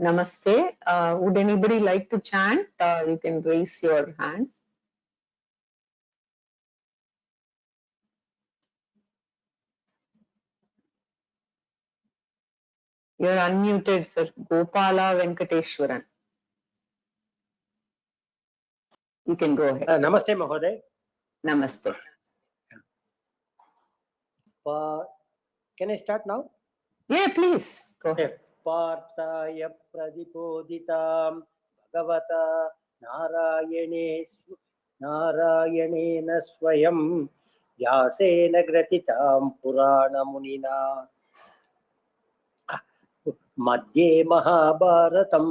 Namaste. Would anybody like to chant? You can raise your hands. You're unmuted, sir. Gopala Venkateshwaran. You can go ahead. Namaste, Mahoday. Namaste. Can I start now? Yeah, please. Go ahead. Partaya pradipoditam bhagavata narayane swayam vyasena gratitam purana munina madhye mahabharatam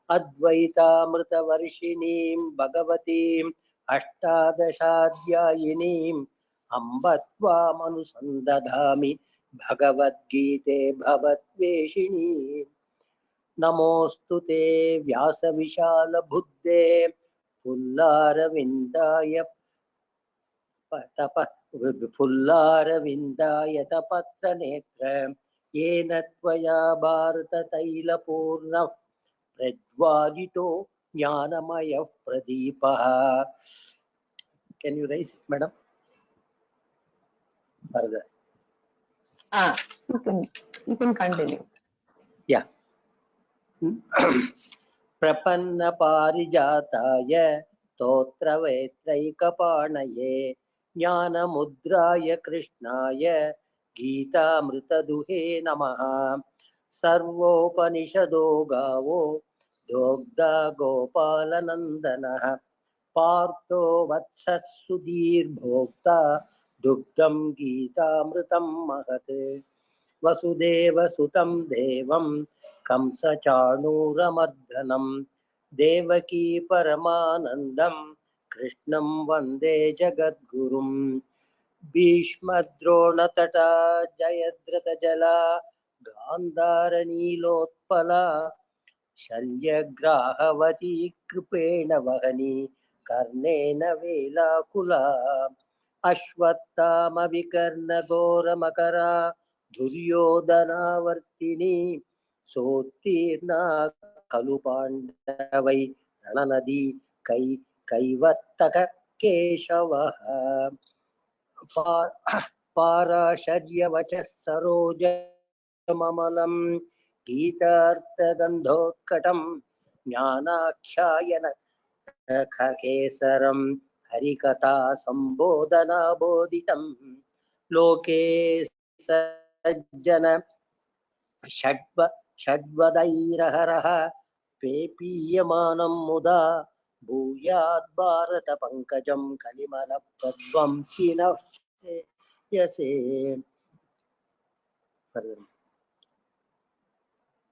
advaitamritavarshinim bhagavatim ashtadashadhyayinim ambatva manusandadhami भगवद्गीते भवद्वेषिणी नमोऽस्तु ते व्यासविशालबुद्धे फुल्लारविन्दाय तपत्रनेत्र येन त्वया भारततैलपूर्णः प्रज्वालितो ज्ञानमयः प्रदीपः. Can you raise it, madam? Further. You can continue. Yeah. प्रपन्न पारिजाताय स्तोत्रवेत्रैकपाणये ज्ञानमुद्राय कृष्णाय गीतामृतदुहे नमः. सर्वोपनिषदो गावो दोग्धा गोपालनन्दनः पार्थो वत्सः सुधीर्भोक्ता दुग्धं गीतामृतं महत्. वसुदेवसुतं देवं कंसचाणूरमर्दनं देवकी परमानन्दं कृष्णं वन्दे जगद्गुरुं. भीष्मद्रोणतटा जयद्रथजला गान्धारनीलोत्पला शल्यग्राहवती कृपेण वहनी कर्णेन वेलाकुला अश्वत्थामविकर्णघोरमकरा दुर्योधनावर्तिनी सोत्तीर्णा खलु पाण्डवै रणनदी कैवर्तक केशवः. पाराशर्यवचः सरोजममलं गीतार्थगन्धोत्कटं ज्ञानाख्यायन खकेसरं हरिकथा संबोधनाबोधितं लोके सज्जन षड्वदैरहरः पेपीयमानं मुदा भूयात् Bharat पंकजं कलिमलप्रध्वंसिनः यसे.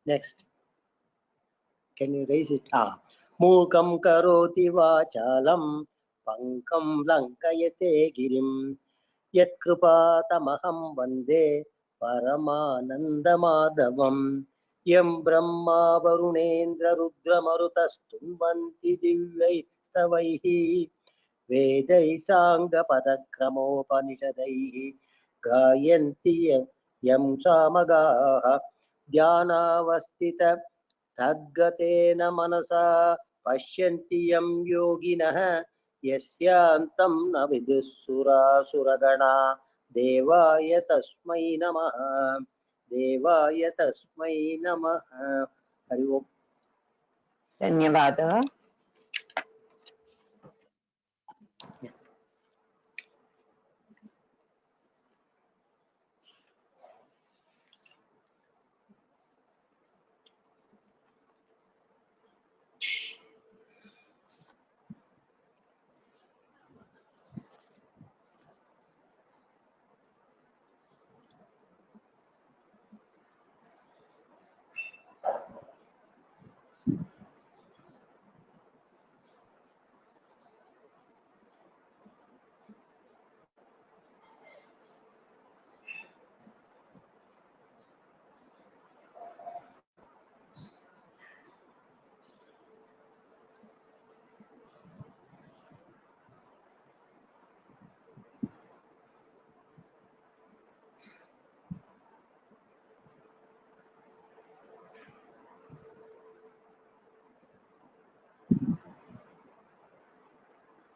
Next. Can you raise it? मूकं करोति वाचालं पंकं लंकयते गिरिं यत्कृपातमहं वन्दे परमानन्दमाधवं. यं ब्रह्मा वरुणेन्द्र रुद्रमरुतस्तुन्वन्ति दिव्यैस्तवैः वेदैः साङ्गपदक्रमोपनिषदैः गायन्ति यं सामगाः. ध्यानावस्थित तद्गतेन मनसा पश्यन्ति यं योगिनः यस्यान्तं न विदुःसुरासुरगणा. देवाय तस्मै नमः. देवाय तस्मै नमः. हरि ओम. धन्यवादः.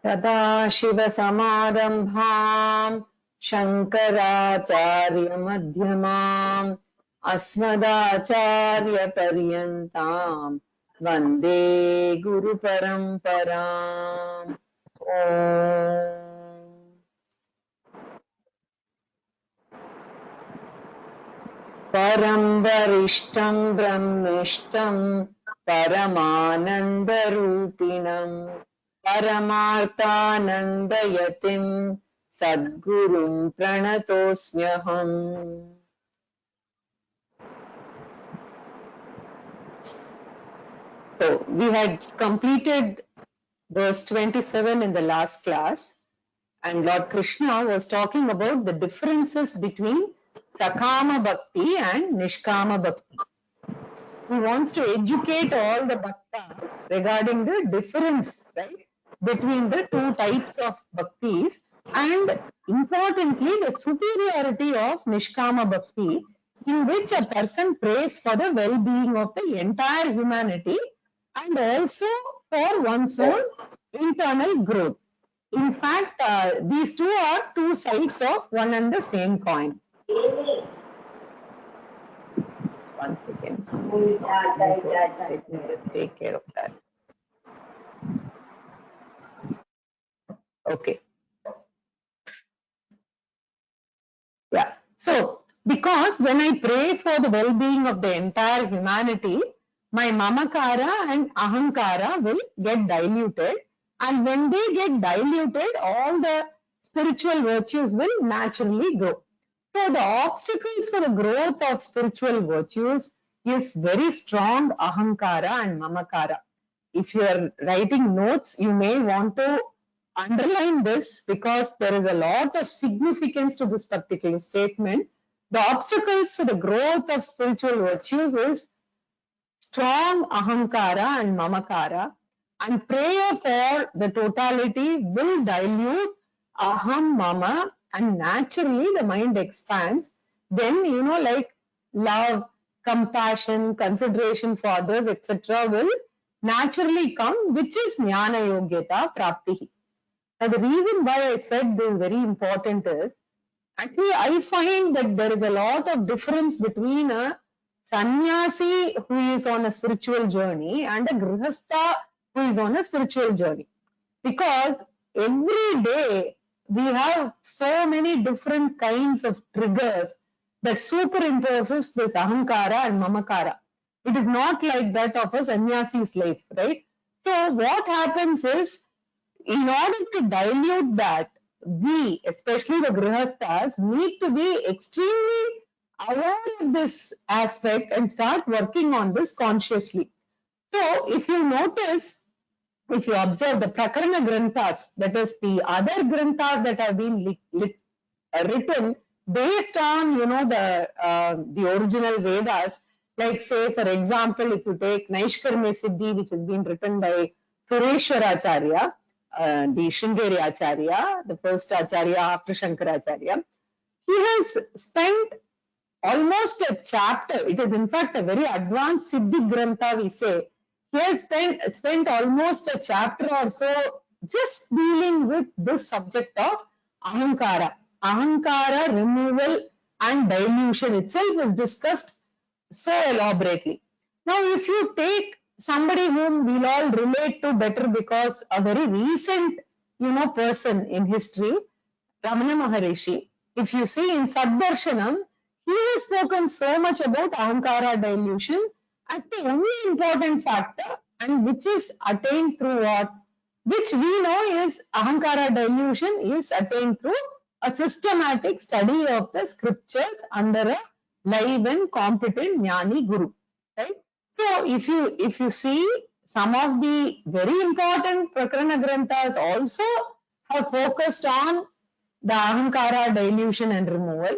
सदाशिवसमारम्भाम् शङ्कराचार्यमध्यमाम् अस्मदाचार्यपर्यन्ताम् वन्दे गुरुपरम्पराम्। ॐ परं वरिष्ठं ब्रह्मिष्ठं परमानन्दरूपिणम् परमार्थानन्दयतिं सद्गुरुं प्रणतोऽस्म्यहम्। So we had completed verse 27 in the last class, and Lord Krishna was talking about the differences between Sakama Bhakti and Nishkama Bhakti. He wants to educate all the bhaktas regarding the difference, right, between the two types of bhaktis, and importantly the superiority of Nishkama Bhakti, in which a person prays for the well-being of the entire humanity and also for one's own internal growth. In fact, these two are two sides of one and the same coin. One second. Let me just take care of that. Okay. Yeah. So, because when I pray for the well-being of the entire humanity, my mamakara and ahankara will get diluted. And when they get diluted, all the spiritual virtues will naturally grow. So the obstacles for the growth of spiritual virtues is very strong ahankara and mamakara. If you are writing notes, you may want to underline this because there is a lot of significance to this particular statement. The obstacles for the growth of spiritual virtues is strong ahankara and mamakara, and prayer for the totality will dilute aham, mama, and naturally the mind expands. Then, like love, compassion, consideration for others, etc. will naturally come, which is jnana yogyata praptihi. Now, the reason why I said this is very important is, actually, I find that there is a lot of difference between a sannyasi who is on a spiritual journey and a grihastha who is on a spiritual journey. Because every day we have so many different kinds of triggers that superimposes this ahankara and mamakara. It is not like that of a sannyasi's life, right? So what happens is, in order to dilute that, we, especially the grihasthas, need to be extremely aware of this aspect and start working on this consciously. So, if you notice, if you observe the Prakarana Granthas, that is the other Granthas that have been written based on, the original Vedas, like say, for example, if you take Naishkarmya Siddhi, which has been written by Sureshwaracharya, the Sringeri Acharya, the first Acharya after Shankaracharya, he has spent almost a chapter. It is in fact a very advanced Siddhi Grantha, we say. He has spent almost a chapter or so just dealing with this subject of ahankara. Ahankara removal and dilution itself is discussed so elaborately. Now, if you take somebody whom we'll all relate to better because a very recent, person in history, Ramana Maharishi, if you see in Saddarshanam, he has spoken so much about ahankara dilution as the only important factor, and which is attained through what? Which we know is ahankara dilution is attained through a systematic study of the scriptures under a live and competent jnani guru, right? So if you see, some of the very important Prakarana Granthas also have focused on the ahankara dilution and removal,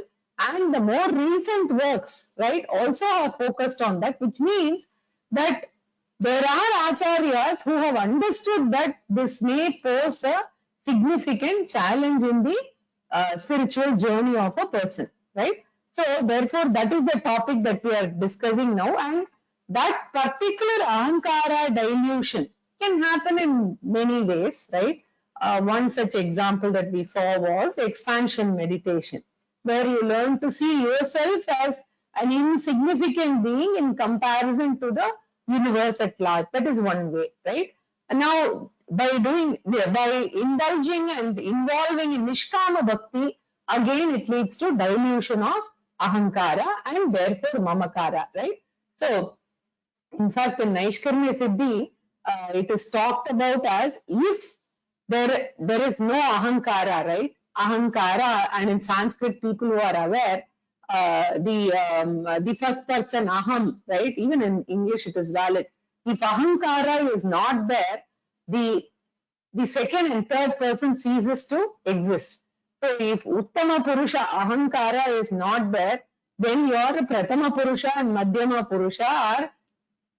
and the more recent works, right, also have focused on that, which means that there are acharyas who have understood that this may pose a significant challenge in the spiritual journey of a person, right? So therefore, that is the topic that we are discussing now, and that particular ahankara dilution can happen in many ways, right? one such example that we saw was expansion meditation, where you learn to see yourself as an insignificant being in comparison to the universe at large. That is one way, right? And now, by indulging and involving in Nishkama Bhakti, again it leads to dilution of Ahankara and therefore Mamakara, right? So, in fact, in Naishkarmya Siddhi, it is talked about as if there is no Ahankara, right? Ahankara, and in Sanskrit, people who are aware, the first person Aham, right? Even in English, it is valid. If Ahankara is not there, the second and third person ceases to exist. So if Uttama Purusha Ahankara is not there, then your Pratama Purusha and Madhyama Purusha are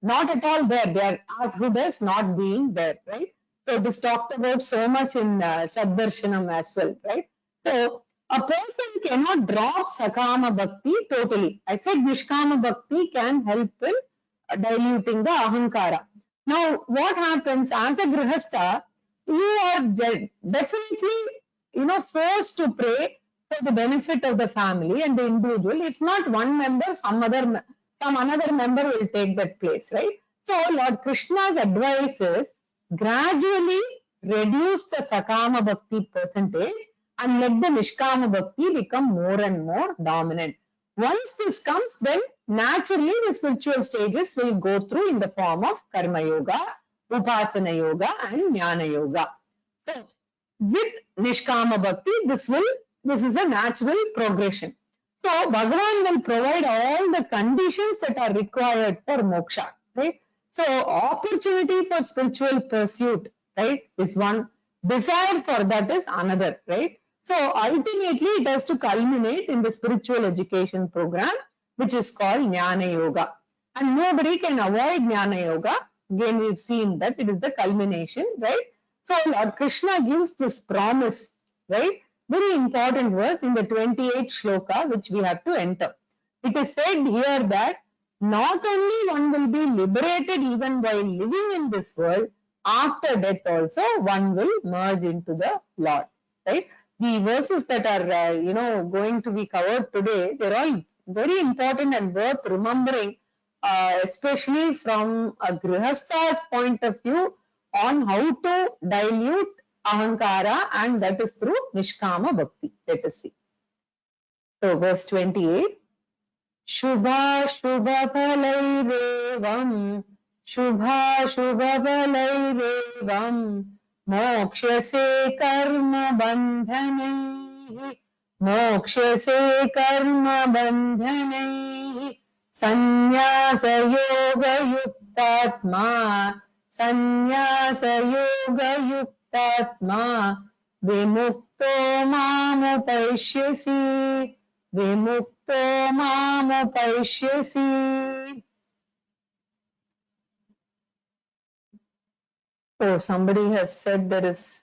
not at all there. They are as good as not being there, right? So it is talked about so much in Saddarshanam as well, right? So a person cannot drop Sakama Bhakti totally. I said Nishkama Bhakti can help in diluting the Ahankara. Now, what happens as a Grihastha, you are definitely, forced to pray for the benefit of the family and the individual. If not one member, some another member will take that place, right? So Lord Krishna's advice is gradually reduce the Sakama Bhakti percentage and let the Nishkama Bhakti become more and more dominant. Once this comes, then naturally the spiritual stages will go through in the form of Karma Yoga, Upasana Yoga and Jnana Yoga. So with Nishkama Bhakti, this is a natural progression. So Bhagavan will provide all the conditions that are required for moksha, right? So opportunity for spiritual pursuit, right, is one. Desire for that is another, right? So ultimately it has to culminate in the spiritual education program, which is called Jnana Yoga. And nobody can avoid Jnana Yoga. Again, we've seen that it is the culmination, right? So Lord Krishna gives this promise, right? Very important verse in the 28th shloka, which we have to enter. It is said here that not only one will be liberated even while living in this world, after death also one will merge into the Lord, right? The verses that are, going to be covered today, they're all very important and worth remembering, especially from a Grihastha's point of view on how to dilute Ahankara, and that is through Nishkama Bhakti. Let us see. So verse 28. Shubha Shubha Phalairevam Shubha Shubha Phalairevam Mokshase Karma Bandhanaihi Mokshase Karma Bandhanaihi Sannyasa Yoga Yuktatma Sannyasa Yoga Yuktatma Vimukto Mamupashyasi Vimukto Mamupashyasi. Oh, somebody has said there is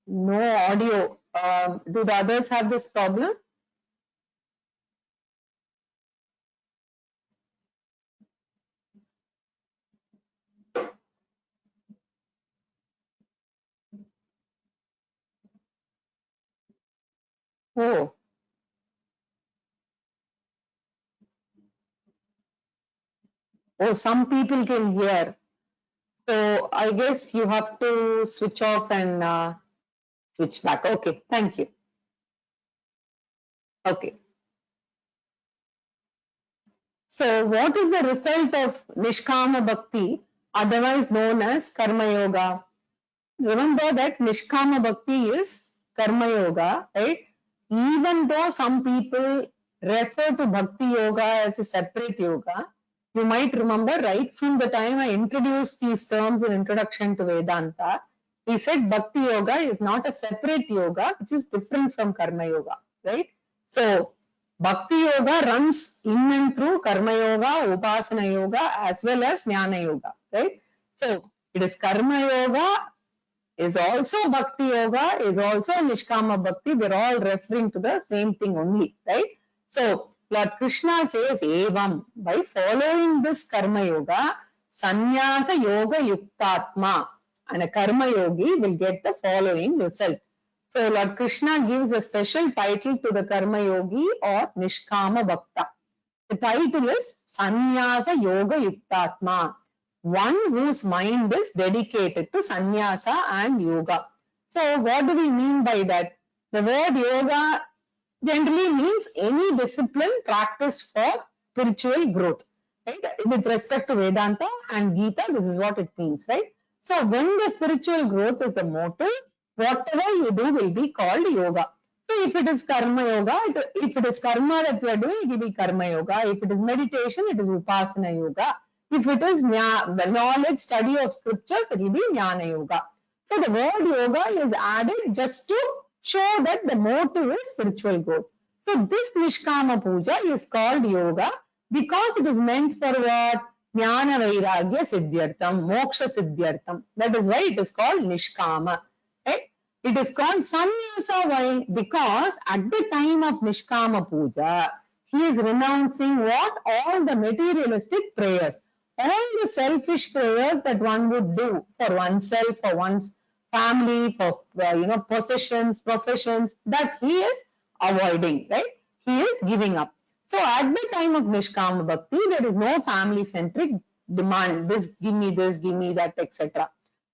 no audio. Do the others have this problem? Oh. Oh, some people can hear. So I guess you have to switch off and switch back. Okay, thank you. Okay. So what is the result of Nishkama Bhakti, otherwise known as Karma Yoga? Remember that Nishkama Bhakti is Karma Yoga, right? Even though some people refer to Bhakti Yoga as a separate yoga, you might remember right from the time I introduced these terms in Introduction to Vedanta, we said Bhakti Yoga is not a separate yoga, which is different from Karma Yoga, right? So, Bhakti Yoga runs in and through Karma Yoga, Upasana Yoga, as well as Jnana Yoga, right? So, it is Karma Yoga, is also Bhakti Yoga, is also Nishkama Bhakti. They're all referring to the same thing only, right? So, Lord Krishna says, Evam, by following this Karma Yoga, Sannyasa Yoga Yuktatma. and a karma yogi will get the following result. So Lord Krishna gives a special title to the karma yogi or Nishkama Bhakta. The title is Sannyasa Yoga Yuktatma, one whose mind is dedicated to sannyasa and yoga. So what do we mean by that? The word yoga generally means any discipline practiced for spiritual growth. Right? With respect to Vedanta and Gita, this is what it means, right? So when the spiritual growth is the motive, whatever you do will be called yoga. So if it is karma yoga, if it is karma that we are doing, it will be karma yoga. If it is meditation, it is upasana yoga. If it is the knowledge, study of scriptures, it will be jnana yoga. So the word yoga is added just to show that the motive is spiritual growth. So this Nishkama Puja is called yoga because it is meant for what? Jnana Vairagya Siddhyartham, Moksha Siddhyartham. That is why it is called Nishkama. Right? It is called Sannyasa. Why? Because at the time of Nishkama Puja, he is renouncing what? All the materialistic prayers. All the selfish prayers that one would do for oneself, for one's family, for possessions, professions, that he is avoiding, right? He is giving up. So at the time of Nishkama Bhakti, there is no family-centric demand, this, give me that, etc.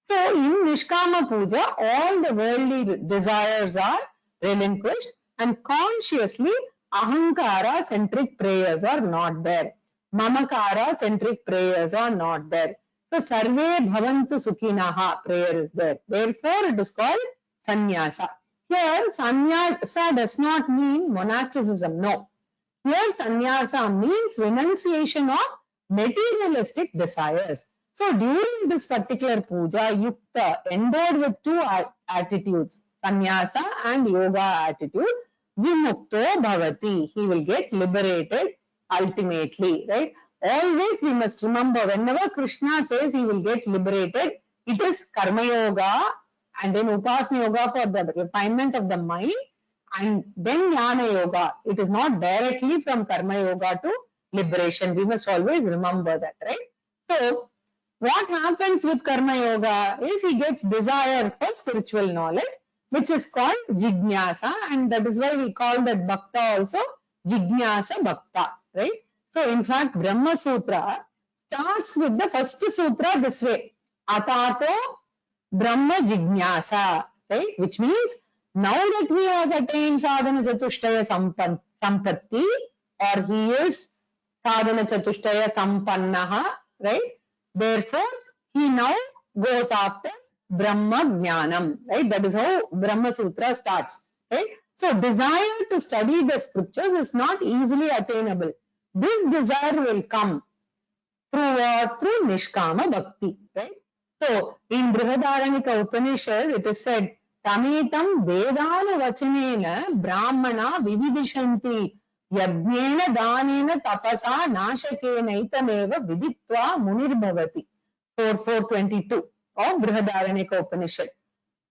So in Nishkama Puja, all the worldly desires are relinquished and consciously Ahankara-centric prayers are not there. Mamakara-centric prayers are not there. So Sarve Bhavantu Sukhinaha prayer is there. Therefore, it is called Sannyasa. Here, Sannyasa does not mean monasticism. No. Here, Sannyasa means renunciation of materialistic desires. So, during this particular puja, Yukta endowed with two attitudes, Sannyasa and Yoga attitude, Vimukto Bhavati. He will get liberated ultimately, right? Always we must remember, whenever Krishna says he will get liberated, it is Karma Yoga and then Upasana Yoga for the refinement of the mind, and then Jnana Yoga. It is not directly from Karma Yoga to liberation. We must always remember that, right? So, what happens with Karma Yoga is he gets desire for spiritual knowledge, which is called Jignasa, and that is why we call that Bhakta also Jignasa Bhakta, right? So, in fact, Brahma Sutra starts with the first sutra this way, Atato Brahma Jignasa, right? Which means now that he has attained Sadhana Chatushtaya Sampatti, or he is Sadhana Chatushtaya Sampannaha, right? Therefore, he now goes after Brahma Jnanam, right? That is how Brahma Sutra starts, right? So, desire to study the scriptures is not easily attainable. This desire will come through what? Through Nishkama Bhakti, right? So, in Brihadaranyaka Upanishad, it is said, Tamitam Vedana Vachanena Brahmana Vividishanti Yajnena Danena Tapasa Nashakena Itameva Viditva Munirbhavati. 4.4.22 of Brihadaranyaka Upanishad.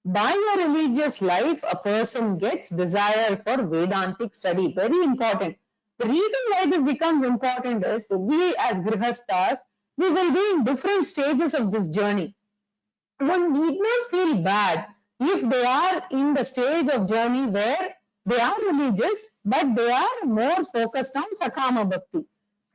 By a religious life, a person gets desire for Vedantic study. Very important. The reason why this becomes important is that we as Grihasthas, we will be in different stages of this journey. One need not feel bad if they are in the stage of journey where they are religious, but they are more focused on Sakama Bhakti.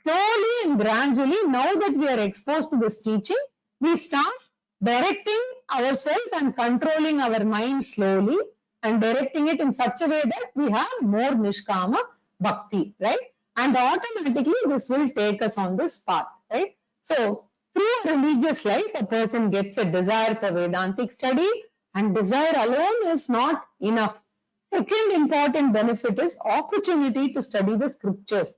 Slowly and gradually, now that we are exposed to this teaching, we start directing ourselves and controlling our mind slowly and directing it in such a way that we have more Nishkama Bhakti, right? And automatically this will take us on this path, right? So, through a religious life, a person gets a desire for Vedantic study, and desire alone is not enough. Second important benefit is opportunity to study the scriptures.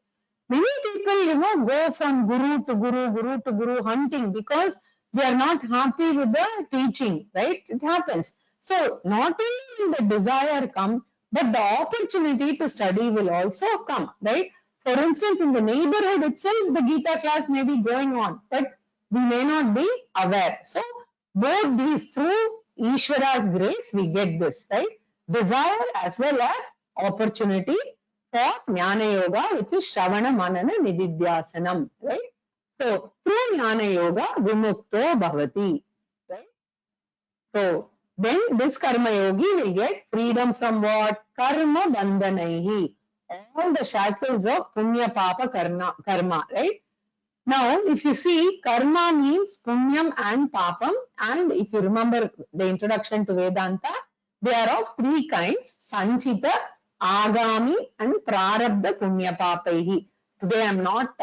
Many people, go from guru to guru hunting because they are not happy with the teaching, right? It happens. So, not only will the desire come, but the opportunity to study will also come, right? For instance, in the neighborhood itself, the Gita class may be going on, but we may not be aware. So, both these, through Ishvara's grace, we get this, right? Desire as well as opportunity for Jnana Yoga, which is Shravana Manana Nididhyasanam, right? So, through Jnana Yoga, Vimukto Bhavati, right? So then this karma yogi will get freedom from what? Karma bandhanaihi. All the shackles of punya papa karma, right? Now, if you see, karma means punyam and papam, and if you remember the introduction to Vedanta, they are of three kinds: sanchita, agami, and prarabdha punya papaihi. Today, I'm not,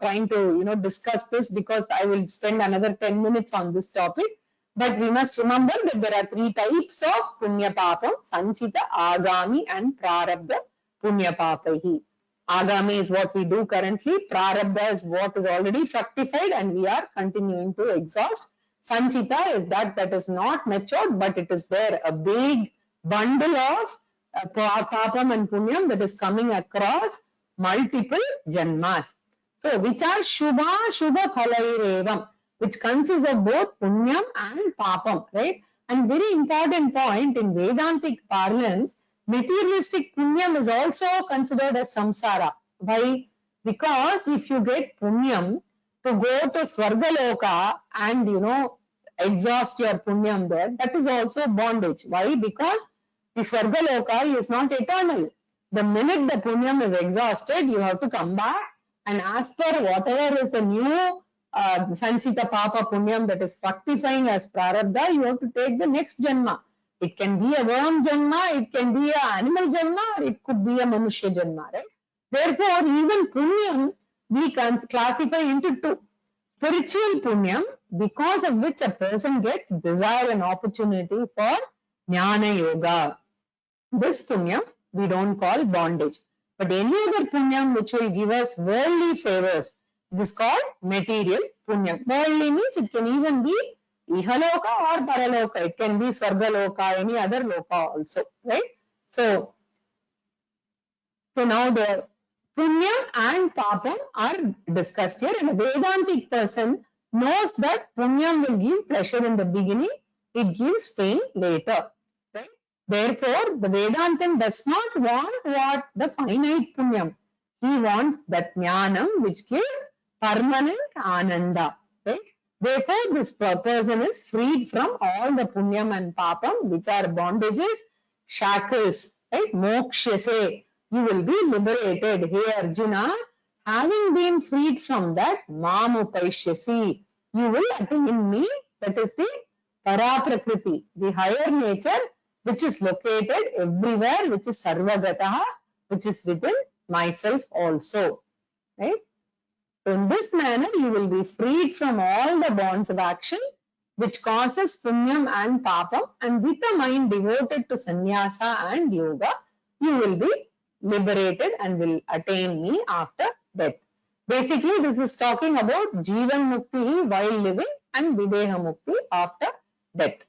trying to, discuss this because I will spend another 10 minutes on this topic. But we must remember that there are three types of punya papam: sanchita, agami, and prarabdha punya papaihi. Agami is what we do currently. Prarabdha is what is already fructified and we are continuing to exhaust. Sanchita is that is not matured, but it is there, a big bundle of papam and punyam that is coming across multiple janmas. So, which are shubha phalairevam, which consists of both punyam and papam, right? And very important point in Vedantic parlance, materialistic punyam is also considered as samsara. Why? Because if you get punyam to go to Swargaloka and exhaust your punyam there, that is also bondage. Why? Because the Swargaloka is not eternal. The minute the punyam is exhausted, you have to come back and ask for whatever is the new sanchita papa punyam that is fructifying as prarabdha, you have to take the next janma. It can be a worm janma, it can be an animal janma, or it could be a manushya janma, right? Therefore, even punyam we can classify into two. Spiritual punyam, because of which a person gets desire and opportunity for jnana yoga. This punyam we don't call bondage. But any other punyam which will give us worldly favors, this is called material punyam. Worldly means it can even be ihaloka or paraloka. It can be swargaloka, any other loka also, right? So now the punyam and papam are discussed here, and a Vedantic person knows that punyam will give pleasure in the beginning, it gives pain later, right? Therefore, the Vedantin does not want what? The finite punyam. He wants that jnanam which gives permanent ananda, right? Therefore, this person is freed from all the punyam and papam, which are bondages, shackles, right? Mokshase. You will be liberated. Hey Arjuna, having been freed from that, mamupaishyasi, you will attain me, that is the paraprakriti, the higher nature which is located everywhere, which is sarvagataha, which is within myself also, right? So in this manner, you will be freed from all the bonds of action which causes punyam and papam, and with a mind devoted to sannyasa and yoga, you will be liberated and will attain me after death. Basically, this is talking about Jivan Mukti while living and Videha Mukti after death.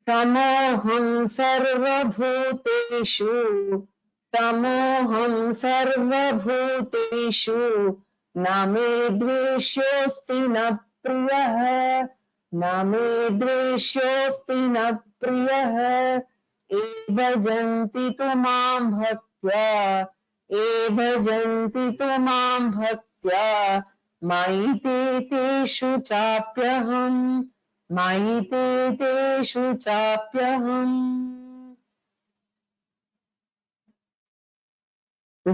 समोहं सर्वभूतेषु न मे द्वेष्योऽस्ति न प्रियः ये भजन्ति तु मां भक्त्या मयि ते तेषु चाप्यहम् This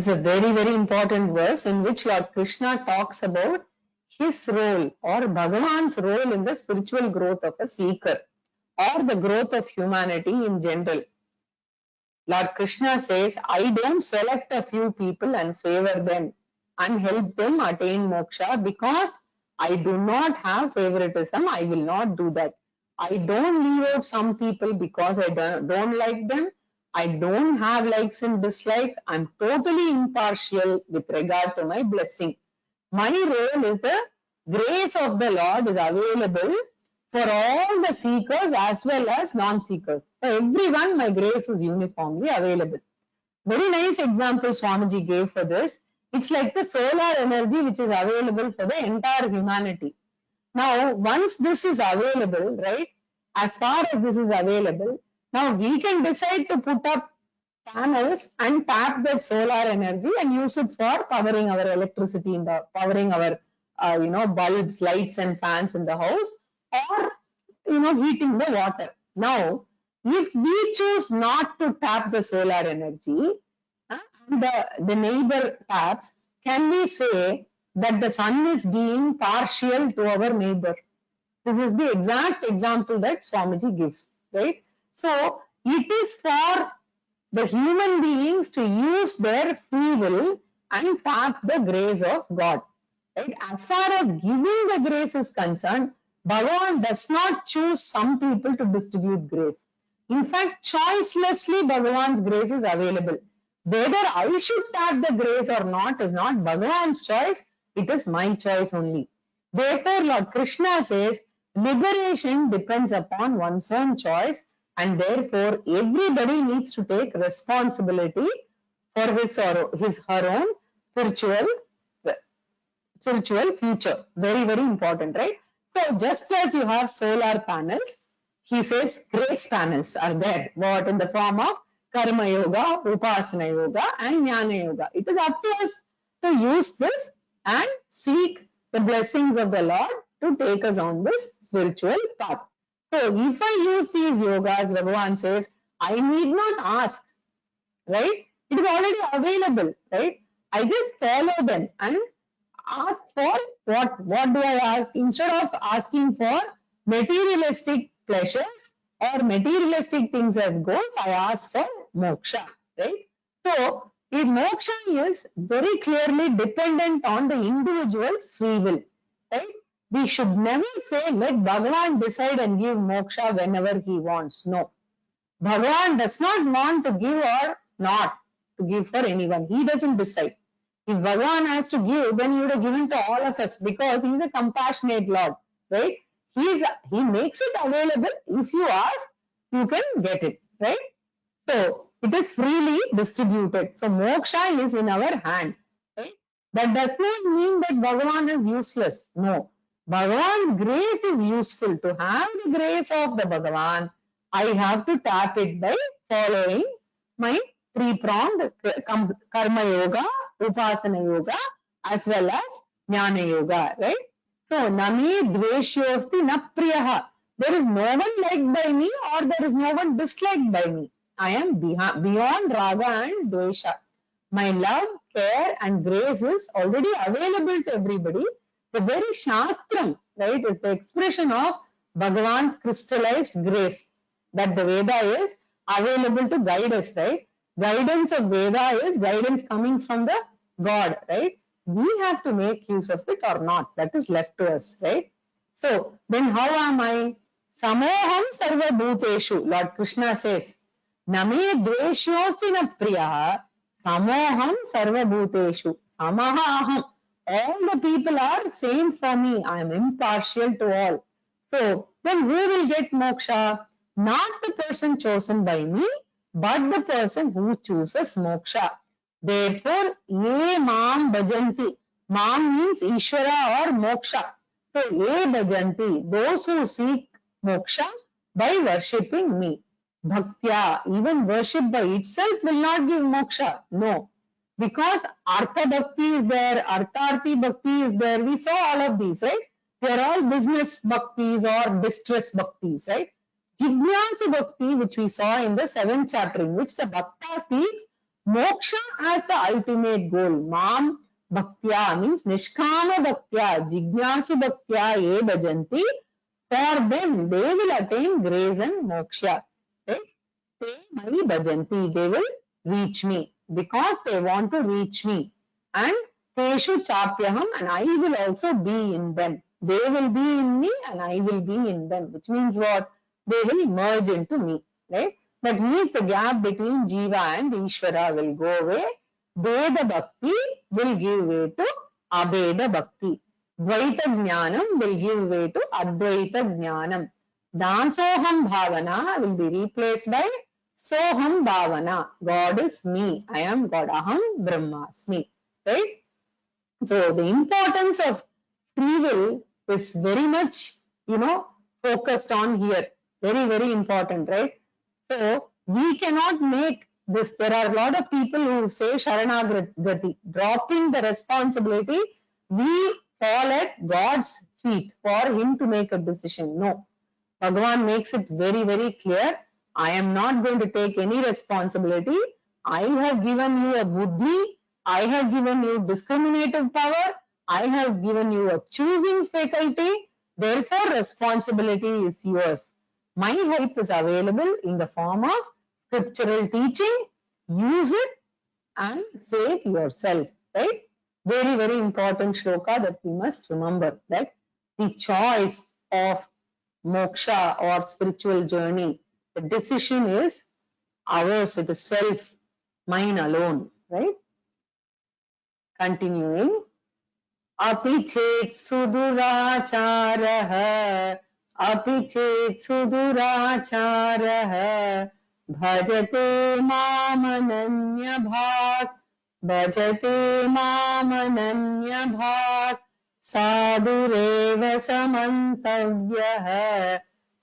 is a very, very important verse in which Lord Krishna talks about his role or Bhagavan's role in the spiritual growth of a seeker or the growth of humanity in general. Lord Krishna says, I don't select a few people and favor them and help them attain moksha because I do not have favoritism. I will not do that. I don't leave out some people because I don't like them. I don't have likes and dislikes. I'm totally impartial with regard to my blessing. My role is the grace of the Lord is available for all the seekers as well as non-seekers. For everyone, my grace is uniformly available. Very nice example Swamiji gave for this. It's like the solar energy which is available for the entire humanity. Now, once this is available, right, as far as this is available, now we can decide to put up panels and tap that solar energy and use it for powering our electricity in the powering our bulbs, lights and fans in the house, or heating the water. Now, if we choose not to tap the solar energy, and the neighbor taps, can we say that the sun is being partial to our neighbor? This is the exact example that Swamiji gives, right? So it is for the human beings to use their free will and tap the grace of God. Right? As far as giving the grace is concerned, Bhagavan does not choose some people to distribute grace. In fact, choicelessly Bhagavan's grace is available. Whether I should tap the grace or not is not Bhagavan's choice, it is my choice only. Therefore, Lord Krishna says, liberation depends upon one's own choice, and therefore everybody needs to take responsibility for his or her own spiritual future. Very, very important, right? So just as you have solar panels, he says grace panels are there. What? In the form of Karma Yoga, Upasana Yoga and Jnana Yoga. It is up to us to use this and seek the blessings of the Lord to take us on this spiritual path. So if I use these yogas, Bhagavan says, I need not ask, right? It is already available, right? I just follow them and ask for what? What do I ask? Instead of asking for materialistic pleasures or materialistic things as goals, I ask for moksha, right? So, if moksha is very clearly dependent on the individual's free will, right? We should never say, let Bhagavan decide and give moksha whenever he wants. No. Bhagavan does not want to give or not to give for anyone. He doesn't decide. If Bhagavan has to give, then he would have given to all of us because he is a compassionate Lord, right? He makes it available. If you ask, you can get it, right? So it is freely distributed. So moksha is in our hand, right? That does not mean that Bhagavan is useless. No. Bhagavan's grace is useful. To have the grace of the Bhagavan, I have to tap it by following my three-pronged karma yoga, upasana yoga, as well as jnana yoga, right? So, name dveshyosti na priyaha. There is no one liked by me or there is no one disliked by me. I am beyond raga and dvesha. My love, care and grace is already available to everybody. The very Shastram, right, is the expression of Bhagavan's crystallized grace. That the Veda is available to guide us, right? Guidance of Veda is guidance coming from the God, right? We have to make use of it or not. That is left to us, right? So, then how am I? Samoham sarva bhuteshu. Lord Krishna says, Name dveshyosti na priyaha samoham sarva bhuteshu. Samaha aham. All the people are same for me. I am impartial to all. So, then who will get moksha? Not the person chosen by me, but the person who chooses moksha. Therefore, ye mam bhajanti. Mam means Ishvara or moksha. So, ye bhajanti, those who seek moksha by worshipping me. Bhaktya, even worship by itself will not give moksha. No. Because Artha Bhakti is there, Artharthi Bhakti is there. We saw all of these, right? They are all business bhaktis or distress bhaktis, right? Jignasu Bhakti, which we saw in the 7th chapter, in which the Bhakta seeks moksha as the ultimate goal. Mam Bhaktya means Nishkama Bhaktya, Jignasu Bhaktya ye bhajanti. For them, they will attain grace and moksha. Right? Te mai bhajanti, they will reach me because they want to reach me. And teshu chapyaham, and I will also be in them. They will be in me and I will be in them, which means what? They will merge into me, right? That means the gap between Jiva and Ishvara will go away. Veda Bhakti will give way to Abeda Bhakti. Dvaita Jnanam will give way to Advaita Jnanam. Dasoham Bhavana will be replaced by Soham Bhavana. God is me. I am God. Aham Brahmasmi. right? So the importance of free will is very much, focused on here. Very, very important, right? So we cannot make this. There are a lot of people who say Sharanagati, dropping the responsibility. We fall at God's feet for Him to make a decision. No. Bhagavan makes it very, very clear. I am not going to take any responsibility. I have given you a buddhi. I have given you discriminative power. I have given you a choosing faculty. Therefore, responsibility is yours. My help is available in the form of scriptural teaching. Use it and save yourself. Right? Very, very important shloka that we must remember, that the choice of moksha or spiritual journey, the decision is ours, it is self, mine alone, right? Continuing. Api chet suduracharah, api chet suduracharah, bhajate mamananya bhat, bhajate mamananya bhat, साधुरेव समन्तव्यः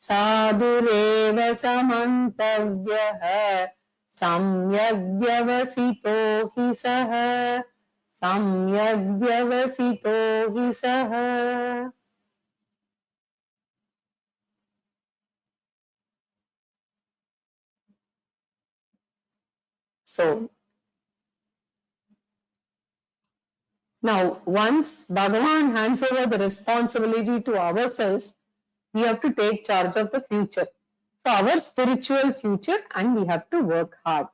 साधुरेव समन्तव्यः सम्यग्व्यवसितो हि सः सम्यग्व्यवसितो हि सः. So now once Bhagavan hands over the responsibility to ourselves, we have to take charge of the future. So our spiritual future, and we have to work hard.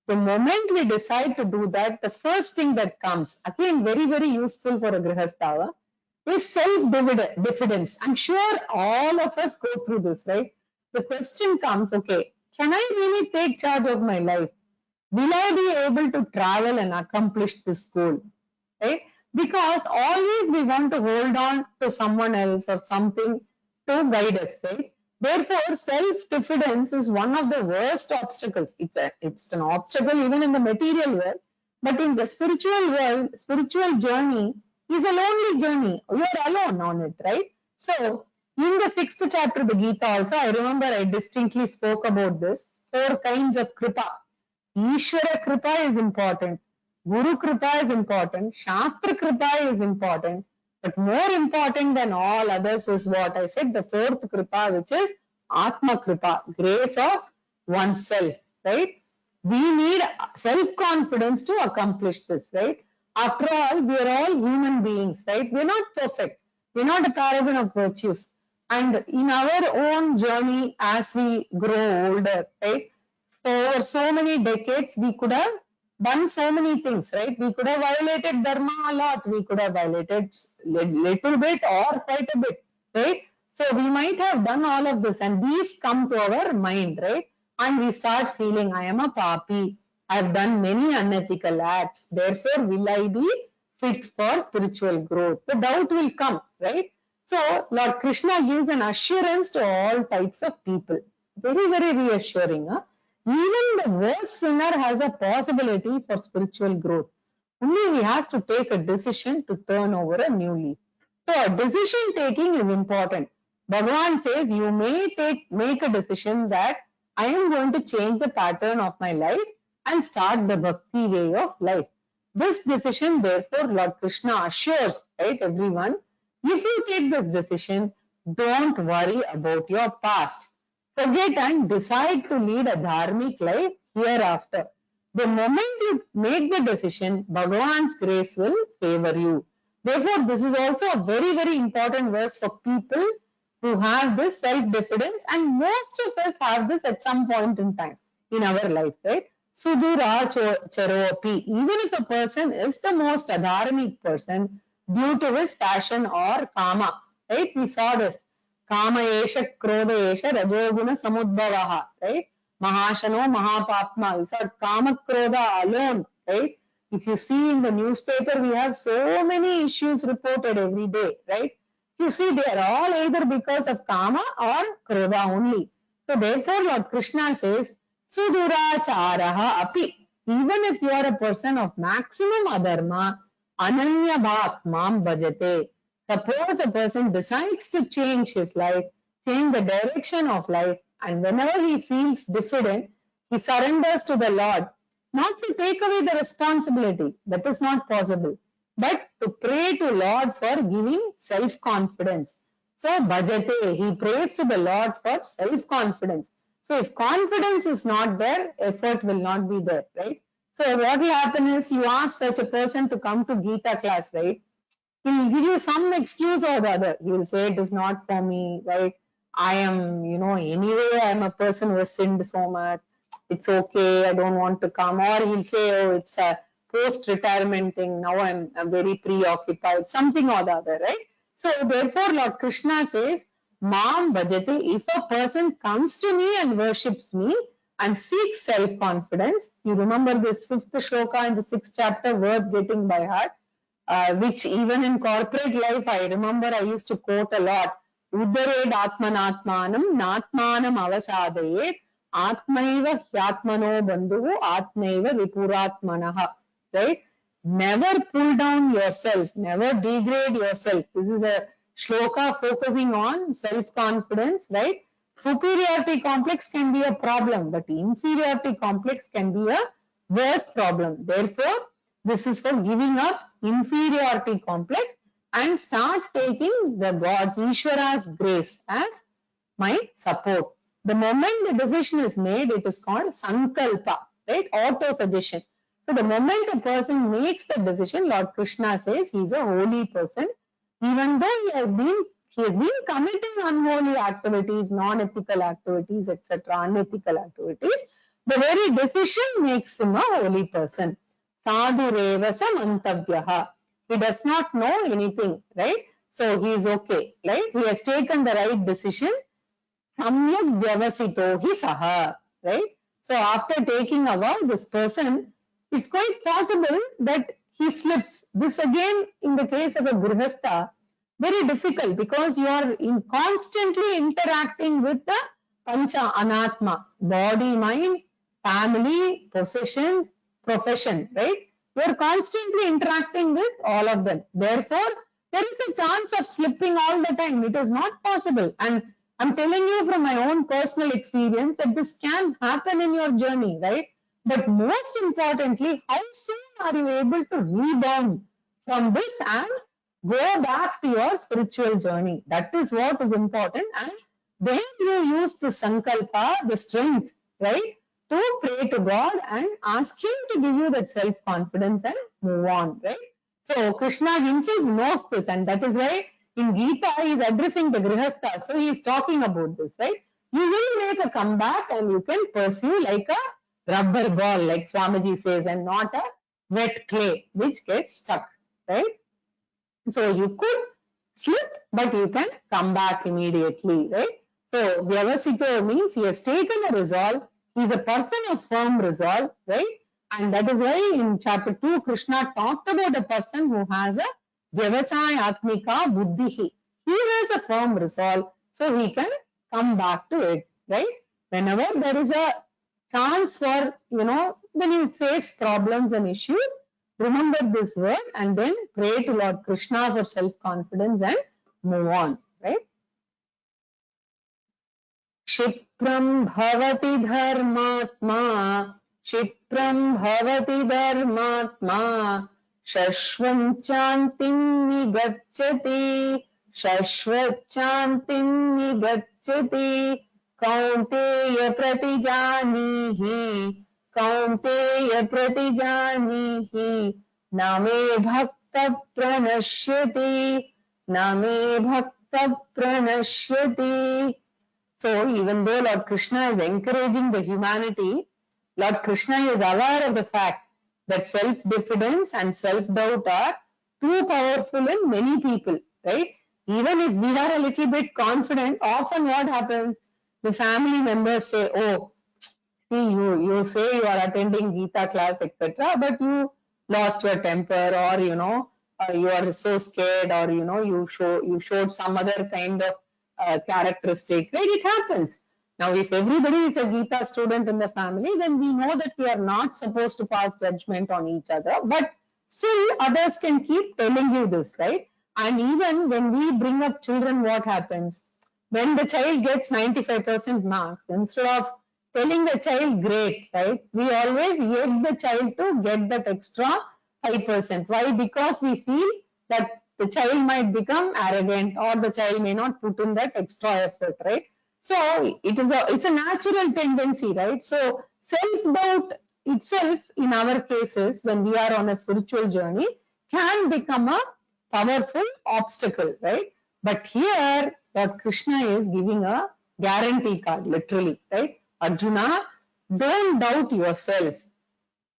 The moment we decide to do that, the first thing that comes, again very, very useful for a grihastha, is self-diffidence. I'm sure all of us go through this, right? The question comes, okay, can I really take charge of my life? Will I be able to travel and accomplish this goal? Right? Because always we want to hold on to someone else or something to guide us, right? Therefore, self-diffidence is one of the worst obstacles. It's an obstacle even in the material world, but in the spiritual world, spiritual journey is a lonely journey. You are alone on it, right? So, in the 6th chapter of the Gita also, I remember I distinctly spoke about this, 4 kinds of kripa. Ishvara kripa is important. Guru kripa is important. Shastra kripa is important. But more important than all others is what I said, the 4th kripa, which is Atma kripa, grace of oneself, right? We need self-confidence to accomplish this, right? After all, we are all human beings, right? We're not perfect. We're not a paragon of virtues. And in our own journey, as we grow older, right? For so many decades, we could have done so many things, right? We could have violated dharma a lot. We could have violated little bit or quite a bit, right? So we might have done all of this, and these come to our mind, right? And we start feeling, I am a papi. I've done many unethical acts. Therefore, will I be fit for spiritual growth? The doubt will come, right? So Lord Krishna gives an assurance to all types of people. Very, very reassuring. Huh? Even the worst sinner has a possibility for spiritual growth. Only he has to take a decision to turn over a new leaf. So a decision taking is important. Bhagavan says you may make a decision that I am going to change the pattern of my life and start the bhakti way of life. This decision, therefore, Lord Krishna assures, right, everyone, if you take this decision, don't worry about your past. Forget and decide to lead a dharmic life hereafter. The moment you make the decision, Bhagavan's grace will favor you. Therefore, this is also a very, very important verse for people who have this self-diffidence, and most of us have this at some point in time in our life, right? Sudura charopi. Even if a person is the most adharmic person due to his passion or kama, right? We saw this. Kama esha, krodha esha, rajoguna samudbhavaha, right? Mahashano, Mahapapma. We saw Kama Krodha alone, right? If you see in the newspaper, we have so many issues reported every day, right? You see, they are all either because of Kama or Krodha only. So therefore, Lord Krishna says, Suduracharaha api. Even if you are a person of maximum adharma, Ananya bhak mam bhajate. Suppose a person decides to change his life, change the direction of life, and whenever he feels diffident, he surrenders to the Lord, not to take away the responsibility, that is not possible, but to pray to Lord for giving self-confidence. So bhajate, he prays to the Lord for self-confidence. So if confidence is not there, effort will not be there, right? So what will happen is you ask such a person to come to Gita class, right? He'll give you some excuse or the other. He will say it is not for me, right? I am, anyway, I am a person who has sinned so much. It's okay, I don't want to come. Or he'll say, oh, it's a post-retirement thing. Now I'm very preoccupied, something or the other, right? So therefore, Lord Krishna says, Mam bhajate, if a person comes to me and worships me and seeks self-confidence, you remember this fifth shloka in the sixth chapter, worth getting by heart, which even in corporate life, I remember I used to quote a lot. Uddared atmanatmanam natmanam avasadayet atmaiva hyatmano bandhu atmaiva vipuratmanaha. Right? Never pull down yourself, never degrade yourself. This is a shloka focusing on self-confidence, right? Superiority complex can be a problem, but inferiority complex can be a worse problem. Therefore, this is for giving up inferiority complex and start taking the God's Ishvara's grace as my support. The moment the decision is made, it is called sankalpa, right? Auto suggestion. So the moment a person makes the decision, Lord Krishna says he is a holy person, even though he has been committing unholy activities, non-ethical activities, etc., unethical activities. The very decision makes him a holy person. Sadhureva samantavyaha. He does not know anything, right? So he is okay, right? He has taken the right decision. Samyak vyavasito hi saha, right? So after taking a vow, this person, it's quite possible that he slips. This again, in the case of a grihastha, very difficult because you are constantly interacting with the pancha anatma, body, mind, family, possessions, profession, right? You are constantly interacting with all of them. Therefore, there is a chance of slipping all the time. It is not possible. And I'm telling you from my own personal experience that this can happen in your journey, right? But most importantly, how soon are you able to rebound from this and go back to your spiritual journey? That is what is important. And then you use the sankalpa, the strength, right, to pray to God and ask Him to give you that self-confidence and move on, right? So Krishna himself knows this, and that is why in Gita he is addressing the Grihastha. So he is talking about this, right? You will make a comeback and you can pursue like a rubber ball, like Swamiji says, and not a wet clay which gets stuck, right? So you could slip, but you can come back immediately, right? So Vyavasito means he has taken a resolve. He is a person of firm resolve, right? And that is why in chapter 2, Krishna talked about a person who has a Vyavasayatmika Buddhihi. He has a firm resolve, so he can come back to it, right? Whenever there is a chance for, when you face problems and issues, remember this word and then pray to Lord Krishna for self-confidence and move on, right? Shipram bhavati dharmatma, Shipram bhavati dharmatma, Shashvanchantim nigacchati, Shashvanchantim nigacchati, Kaunteya pratijanihi, Kaunteya pratijanihi, Name bhakta pranashyati, Name bhakta pranashyati. So even though Lord Krishna is encouraging the humanity, Lord Krishna is aware of the fact that self-diffidence and self-doubt are too powerful in many people, right? Even if we are a little bit confident, often what happens? The family members say, oh, see, you say you are attending Gita class, etc., but you lost your temper, or you are so scared, or you showed some other kind of characteristic, right? It happens. Now, if everybody is a Gita student in the family, then we know that we are not supposed to pass judgment on each other. But still others can keep telling you this, right? And even when we bring up children, what happens? When the child gets 95% marks, instead of telling the child great, right? We always egg the child to get that extra 5%. Why? Because we feel that the child might become arrogant or the child may not put in that extra effort, right? So it's a natural tendency, right? So self-doubt itself in our cases when we are on a spiritual journey can become a powerful obstacle, right? But here what Krishna is giving a guarantee card, literally, right? Arjuna, don't doubt yourself.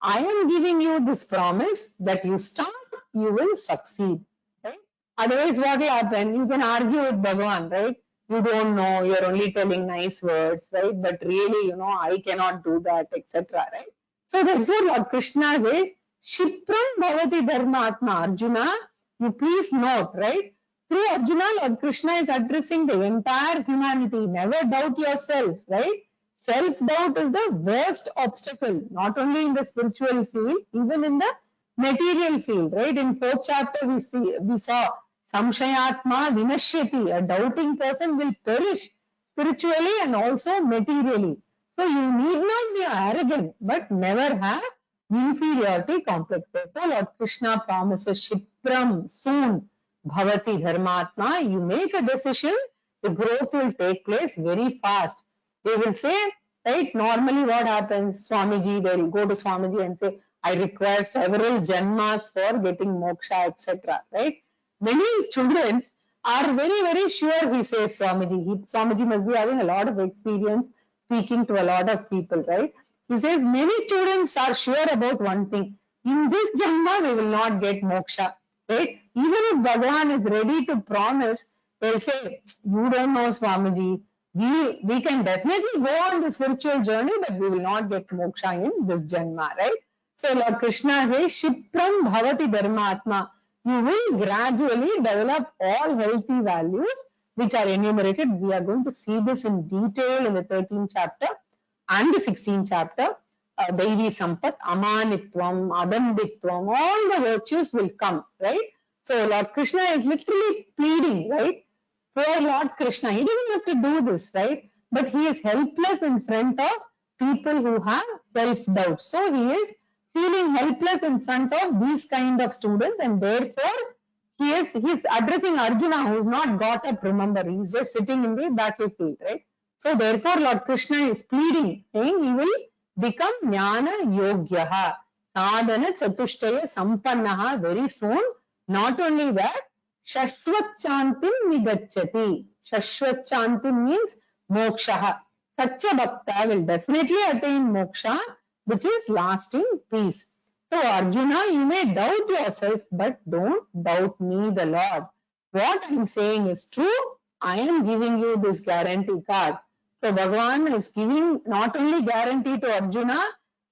I am giving you this promise that you start, you will succeed. Right? Otherwise, what will happen? You can argue with Bhagavan, right? You don't know, you're only telling nice words, right? But really, I cannot do that, etc. Right? So therefore, Lord Krishna says, Shipram Bhavati Dharmatma Arjuna, you please note, right? Through Arjuna, Lord Krishna is addressing the entire humanity. Never doubt yourself, right? Self-doubt is the worst obstacle, not only in the spiritual field, even in the material field, right? In 4th chapter, we saw Samshayatma Vinashyati, a doubting person will perish spiritually and also materially. So you need not be arrogant, but never have inferiority complex. Therefore, Lord Krishna promises Shipram, soon, Bhavati Dharmatma, you make a decision, the growth will take place very fast. They will say, right, normally what happens, Swamiji, they'll go to Swamiji and say, I require several janmas for getting moksha, etc. Right? Many students are very, very sure, he says Swamiji. Swamiji must be having a lot of experience speaking to a lot of people, right? He says many students are sure about one thing. In this janma, we will not get moksha. Right? Even if Bhagavan is ready to promise, they'll say, you don't know Swamiji. We can definitely go on the spiritual journey, but we will not get moksha in this janma, right? So Lord Krishna says, Shipram Bhavati Dharmatma. You will gradually develop all healthy values which are enumerated. We are going to see this in detail in the 13th chapter and the 16th chapter. Devi Sampat, Amanitvam, Adambitvam, all the virtues will come, right? So Lord Krishna is literally pleading, right? Poor Lord Krishna, he doesn't have to do this, right? But he is helpless in front of people who have self-doubt. So he is feeling helpless in front of these kind of students, and therefore he's addressing Arjuna, who's not got up, remember, he's just sitting in the battlefield, right? So therefore Lord Krishna is pleading, saying he will become Jnana Yogyaha, Sadhana Chatushtaya Sampannaha very soon. Not only that, Shashvat Chantim Nigacchati. Shashvat Chantim means moksha. Such a bhakta will definitely attain moksha, which is lasting peace. So Arjuna, you may doubt yourself, but don't doubt me, the Lord. What I am saying is true. I am giving you this guarantee card. So Bhagavan is giving not only guarantee to Arjuna,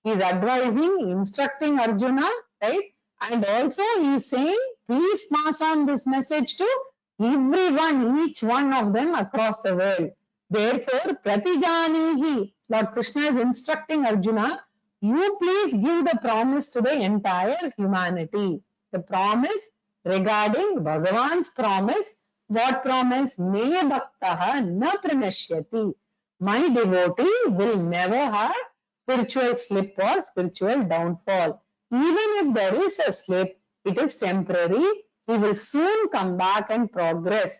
he is advising, instructing Arjuna, right? And also he is saying, please pass on this message to everyone, each one of them across the world. Therefore, Pratijanihi, Lord Krishna is instructing Arjuna, you please give the promise to the entire humanity. The promise regarding Bhagavan's promise. What promise? Me bhaktaha na pranashyati. My devotee will never have spiritual slip or spiritual downfall. Even if there is a slip, it is temporary. He will soon come back and progress.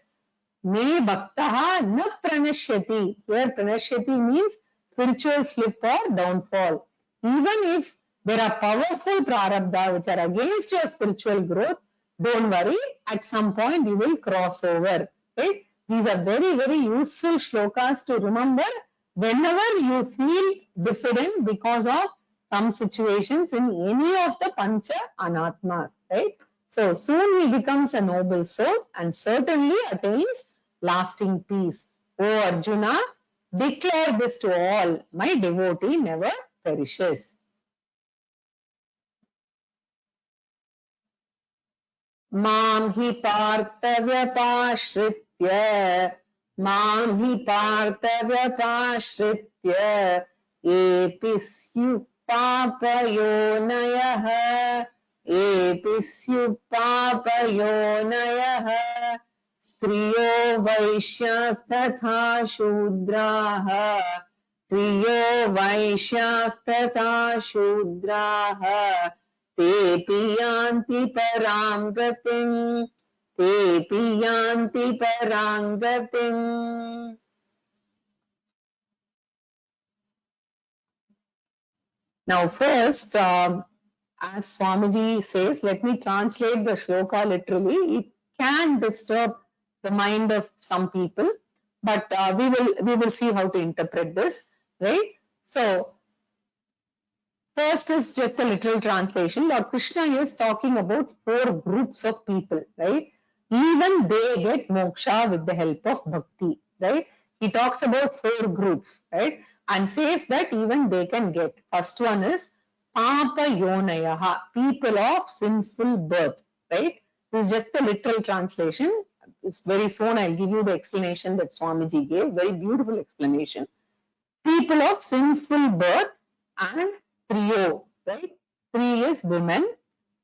Me bhaktaha na pranashyati. Here pranashyati means spiritual slip or downfall. Even if there are powerful prarabdha which are against your spiritual growth, don't worry, at some point you will cross over. Right? These are very, very useful shlokas to remember whenever you feel diffident because of some situations in any of the Pancha Anatmas. Right? So soon he becomes a noble soul and certainly attains lasting peace. O Arjuna, declare this to all, my devotee never perishes. Mam hi parthavyapashritya, mam hi parthavyapashritya, episyu papayonayah, एऽपि स्युपापयोनयः स्त्रियो वैश्यास्तथा शूद्राः स्त्रियो वैश्यास्तथा शूद्राः तेऽपि यान्ति परां गतिम् तेऽपि यान्ति परां गतिम्. Now first, as Swamiji says, let me translate the shloka literally. It can disturb the mind of some people, but we will see how to interpret this, right? So first is just the literal translation. Lord Krishna is talking about 4 groups of people, right? Even they get moksha with the help of bhakti, right? He talks about 4 groups, right? And says that even they can get. First one is Papa Yonayaha, people of sinful birth, right? This is just the literal translation. Very soon I'll give you the explanation that Swamiji gave, very beautiful explanation. People of sinful birth and Striyo, right? Stri is women,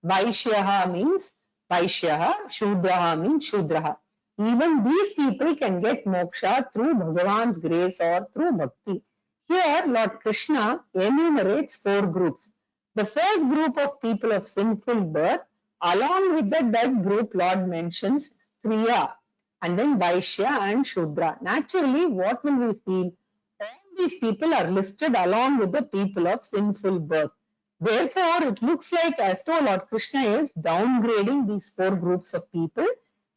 Vaishyaha means Vaishyaha, Shudraha means Shudraha. Even these people can get moksha through Bhagavan's grace or through bhakti. Here, Lord Krishna enumerates 4 groups. The first group of people of sinful birth, along with that group, Lord mentions Striya and then Vaishya and Shudra. Naturally, what will we feel? All these people are listed along with the people of sinful birth. Therefore, it looks like as though Lord Krishna is downgrading these 4 groups of people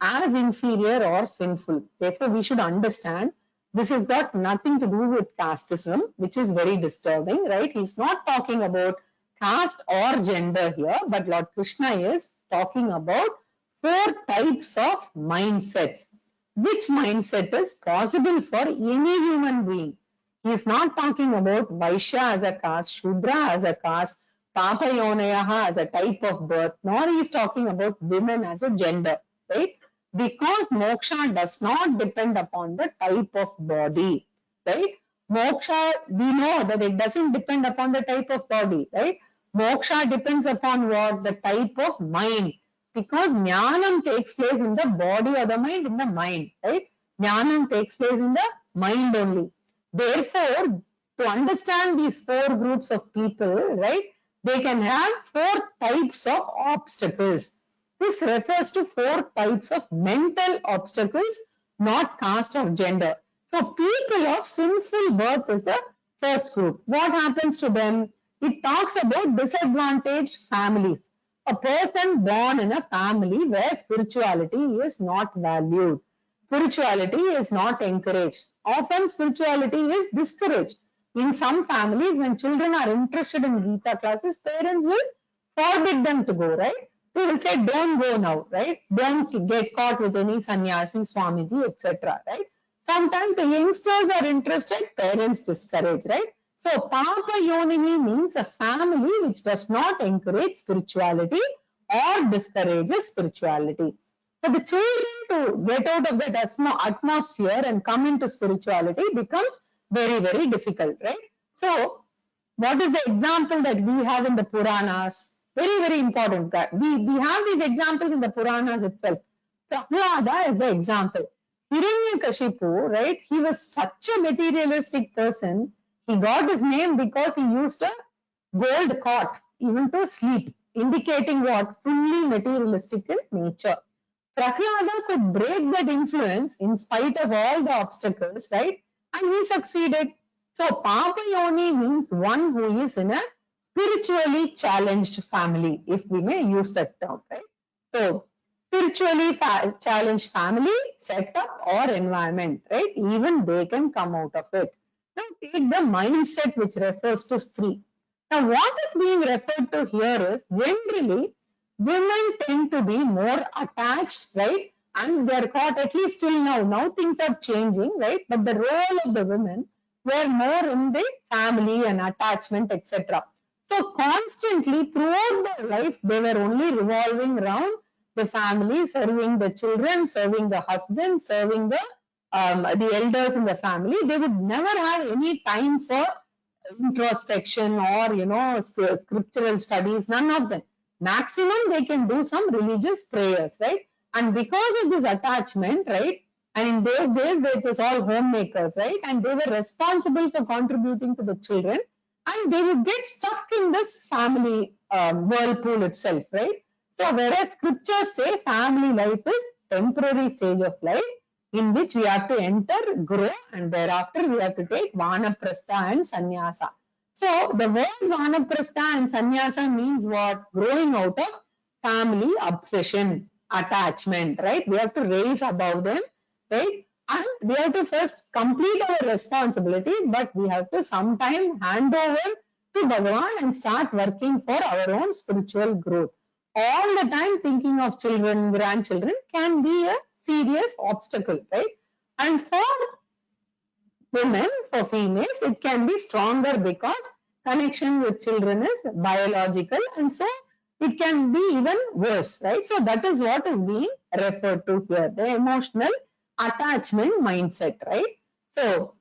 as inferior or sinful. Therefore, we should understand this has got nothing to do with casteism, which is very disturbing, right? He's not talking about caste or gender here, but Lord Krishna is talking about 4 types of mindsets. Which mindset is possible for any human being? He is not talking about Vaishya as a caste, Shudra as a caste, Papa Yonayaha as a type of birth, nor he is talking about women as a gender, right? Because moksha does not depend upon the type of body, right? Moksha, we know that it doesn't depend upon the type of body, right? Moksha depends upon what? The type of mind. Because jnanam takes place in the body or the mind, in the mind, right? Jnanam takes place in the mind only. Therefore, to understand these 4 groups of people, right, they can have 4 types of obstacles. This refers to 4 types of mental obstacles, not caste or gender. So, people of sinful birth is the first group. What happens to them? It talks about disadvantaged families. A person born in a family where spirituality is not valued. Spirituality is not encouraged. Often spirituality is discouraged. In some families, when children are interested in Gita classes, parents will forbid them to go, right? They will say, don't go now, right? Don't get caught with any sannyasi, Swamiji, etc., right? Sometimes the youngsters are interested, parents discourage, right? So, Papa Yonini means a family which does not encourage spirituality or discourages spirituality. For the children to get out of that atmosphere and come into spirituality becomes very, very difficult, right? So, what is the example that we have in the Puranas? Very, very important. We have these examples in the Puranas itself. Prahlada is the example. Hiranyakashipu, right? He was such a materialistic person. He got his name because he used a gold cot even to sleep, indicating what? Fully materialistic in nature. Prahlada could break that influence in spite of all the obstacles, right? And he succeeded. So, Papa Yoni means one who is in a spiritually challenged family, if we may use that term, right? So, spiritually challenged family, setup or environment, right? Even they can come out of it. Now, take the mindset which refers to Stri. Now, what is being referred to here is generally women tend to be more attached, right? And they're caught, at least till now. Now things are changing, right? But the role of the women were more in the family and attachment, etc. So constantly throughout their life, they were only revolving around the family, serving the children, serving the husband, serving the elders in the family. They would never have any time for introspection or scriptural studies, none of them. maximum they can do some religious prayers, right? And because of this attachment, right? And in those days, it was all homemakers, right? And they were responsible for contributing to the children, and they would get stuck in this family whirlpool itself, right? So whereas scriptures say family life is temporary stage of life in which we have to enter, grow, and thereafter we have to take vanaprastha and sannyasa. So the word vanaprastha and sannyasa means what? Growing out of family obsession, attachment, right? We have to raise above them, right? And we have to first complete our responsibilities, but we have to sometime hand over to Bhagavan and start working for our own spiritual growth. All the time thinking of children, grandchildren can be a serious obstacle, right? And for women, for females, it can be stronger because connection with children is biological, and so it can be even worse, right? So that is what is being referred to here, the emotional attachment mindset, right? So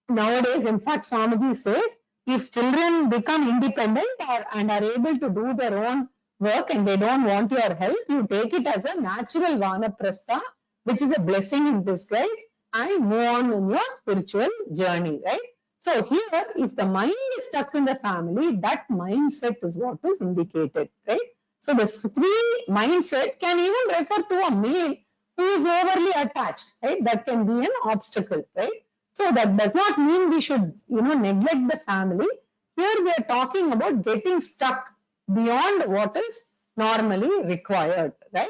nowadays, in fact, Swamiji says, if children become independent and are able to do their own work and they don't want your help, you take it as a natural vanaprastha, which is a blessing in disguise, and move on in your spiritual journey, right? So here, if the mind is stuck in the family, that mindset is what is indicated, right? So the three mindset can even refer to a male who is overly attached, right? That can be an obstacle, right? So that does not mean we should, neglect the family. Here we are talking about getting stuck beyond what is normally required, right?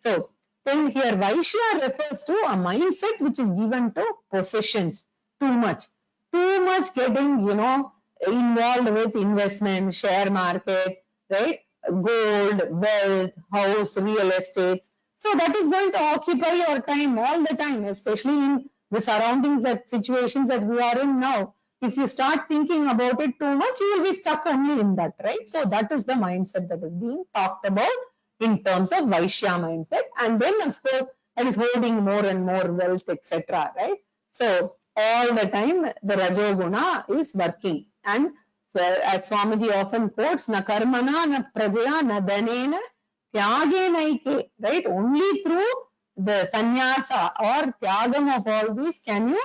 So then here Vaishya refers to a mindset which is given to possessions too much getting, involved with investment, share market, right? Gold, wealth, house, real estates. So that is going to occupy your time all the time, especially in the surroundings, that situations that we are in now. If you start thinking about it too much, you will be stuck only in that, right? So that is the mindset that is being talked about in terms of Vaishya mindset. And then, of course, that is holding more and more wealth, etc., right? So all the time the Rajoguna is working. And so, as Swamiji often quotes, na karmana, na prajaya, na dhanena, tyage, right? Only through the sannyasa or tyagam of all these can you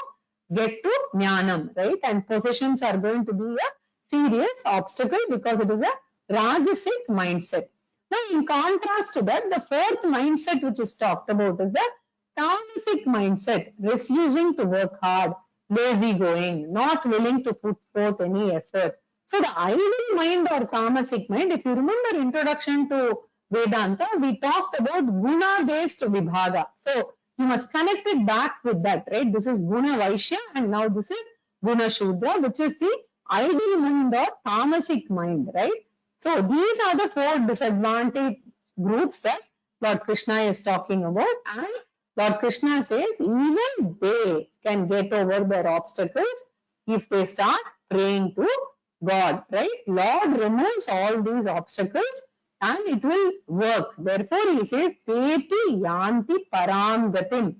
get to jnanam, right? And possessions are going to be a serious obstacle because it is a rajasic mindset. Now, in contrast to that, the fourth mindset which is talked about is the tamasic mindset, refusing to work hard, lazy going, not willing to put forth any effort. So the idle mind or tamasic mind, if you remember introduction to Vedanta, we talked about guna-based vibhaga. So you must connect it back with that, right? This is guna vaishya and now this is guna shudra, which is the idle mind or tamasic mind, right? So these are the four disadvantaged groups that Lord Krishna is talking about, and Lord Krishna says even they can get over their obstacles if they start praying to God, right? Lord removes all these obstacles and it will work. Therefore, he says, Tepi yanti param gatim.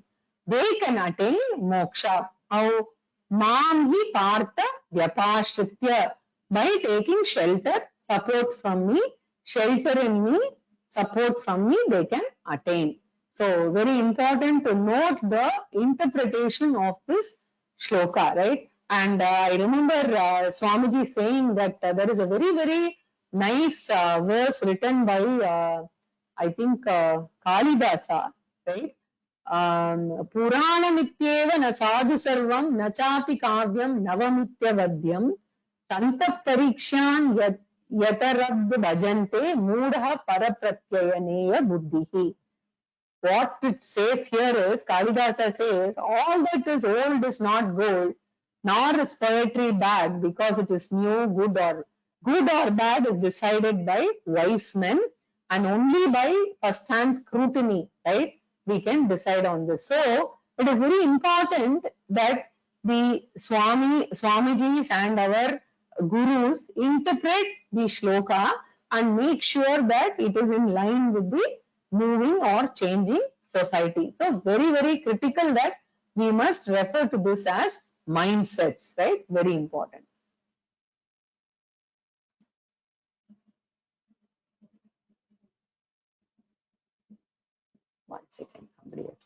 They can attain moksha. How? Mam hi partha vyapashritya. By taking shelter, support from me, shelter in me, support from me, they can attain. So, very important to note the interpretation of this shloka, right? And I remember Swamiji saying that there is a very, very nice verse written by, I think, Kalidasa, right? Puranamityeva na sadhu sarvam na chapi kavyam navamityavadyam santap parikshan yatarabd bhajante mudha parapratyayaneya buddhihi. What it says here is, Kalidasa says, all that is old is not gold, nor is poetry bad because it is new, good or bad is decided by wise men and only by first-hand scrutiny, right? We can decide on this. So it is very important that the Swamijis and our gurus interpret the shloka and make sure that it is in line with the moving or changing society. So very, very critical that we must refer to this as mindsets, right? Very important. somebody else.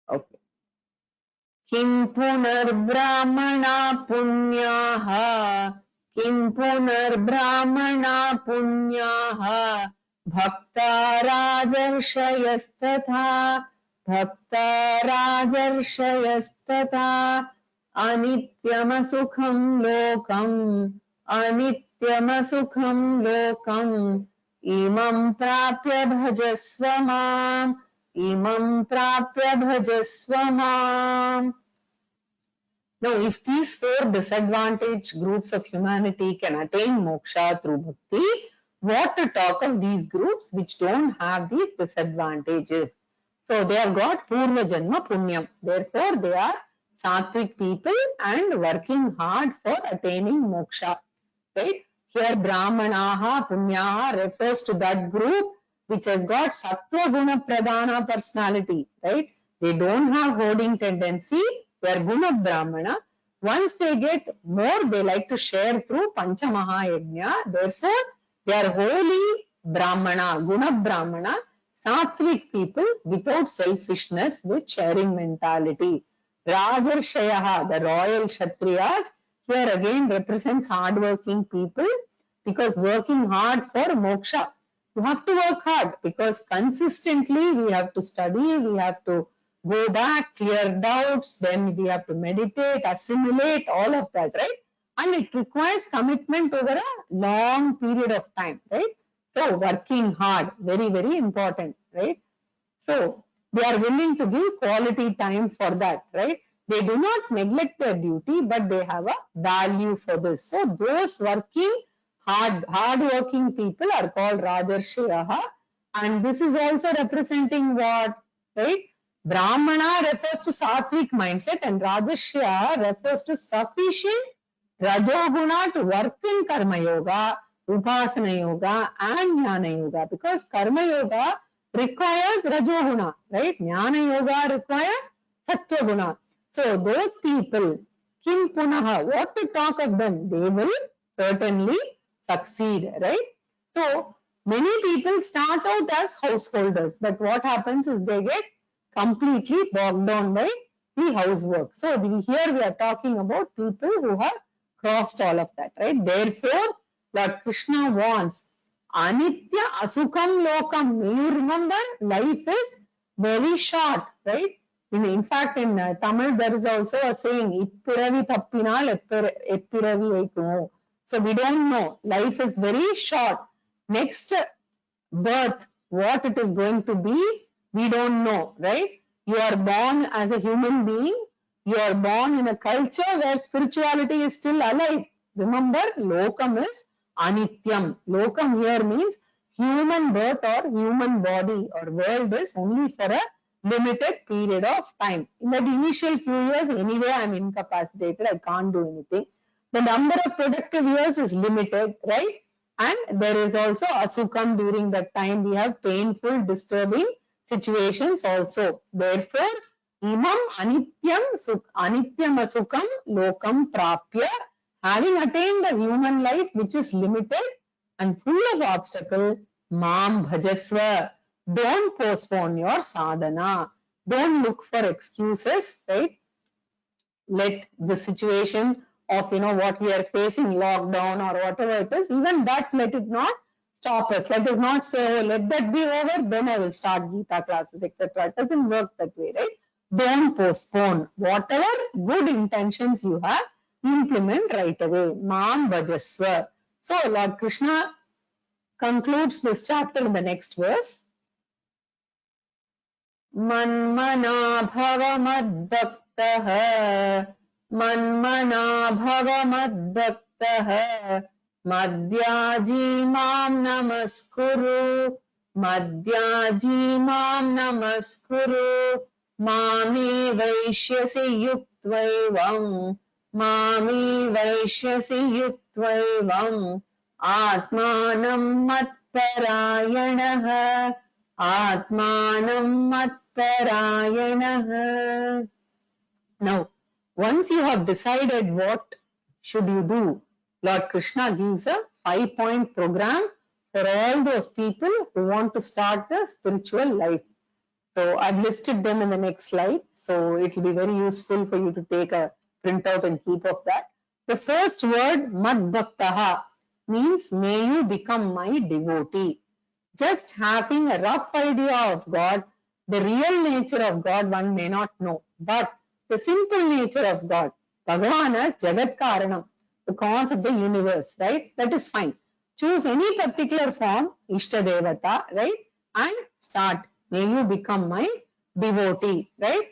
Okay. Kim punarbrahmana punyaha, kim punarbrahmana punyaha, bhakta rajarshayasthatha, bhakta rajarshayasthatha, anityamasukham lokam, anityamasukham lokam, imam prapya bhajasva mam, imam prapya bhajasva mam. Now, if these four disadvantaged groups of humanity can attain moksha through bhakti, what to talk of these groups which don't have these disadvantages? So, they have got purva janma punyam. Therefore, they are sattvic people and working hard for attaining moksha. Right? Here, brahmanaha, punyaha refers to that group which has got sattva guna pradhana personality. Right? They don't have hoarding tendency. They are guna brahmana. Once they get more, they like to share through pancha mahayajna. Therefore, they are holy brahmana, guna brahmana, sattvic people without selfishness, with sharing mentality. Rajarshayaha, the royal kshatriyas, here again represents hard-working people, because working hard for moksha. You have to work hard because consistently we have to study, we have to go back, clear doubts, then we have to meditate, assimilate, all of that, right? And it requires commitment over a long period of time, right? So working hard, very, very important, right? So they are willing to give quality time for that, right? They do not neglect their duty, but they have a value for this. So those working hard-working people are called Rajarshayaha, and this is also representing what, right? Brahmana refers to sattvic mindset, and Rajashya refers to sufficient Rajoguna to work in Karma Yoga, Upasana Yoga, and Jnana Yoga, because Karma Yoga requires Rajoguna, right? Jnana Yoga requires Sattva-guna. So those people, Kim Punaha, what to talk of them? They will certainly succeed, right? So many people start out as householders, but what happens is they get completely bogged down by the housework. So here we are talking about people who have crossed all of that, right? Therefore, Lord Krishna wants Anitya Asukam Lokam. May you remember, life is very short, right? In fact, in Tamil, there is also a saying, Ippiravi Tappinal Eppiravi Vaikkumo. So we don't know. Life is very short. Next birth, what it is going to be, we don't know, right? You are born as a human being. You are born in a culture where spirituality is still alive. Remember, lokam is anityam. Lokam here means human birth or human body or world is only for a limited period of time. In that initial few years, anyway, I am incapacitated. I can't do anything. The number of productive years is limited, right? And there is also asukam during that time. We have painful, disturbing situations also. Therefore, imam anityam asukam lokam prapya, having attained a human life which is limited and full of obstacle, mam bhajasva. Don't postpone your sadhana. Don't look for excuses, right? Let the situation of what we are facing, lockdown or whatever it is, even that, let it not stop us. Let us not say, oh, let that be over, then I will start Gita classes, etc. It doesn't work that way, right? Don't postpone. Whatever good intentions you have, implement right away. Mam bhajasva. So Lord Krishna concludes this chapter in the next verse. Manmana bhava madbhaktah, Manmana bhava madbhaktah, Madhyaji mam namaskuru, Madhyaji mam namaskuru, Mami vaishyasi yuktvaevam, Mami vaishyasi yuktvaevam, Atmanam matparayanah, Atmanam matparayanah. Now, once you have decided what should you do, Lord Krishna gives a 5-point program for all those people who want to start a spiritual life. So I've listed them in the next slide. So it will be very useful for you to take a printout and keep of that. The first word, Mad Bhaktaha, means may you become my devotee. Just having a rough idea of God, the real nature of God one may not know, but the simple nature of God, Bhagavan as Jagat Karanam, the cause of the universe, right? That is fine. Choose any particular form, Ishta Devata, right? And start. May you become my devotee, right?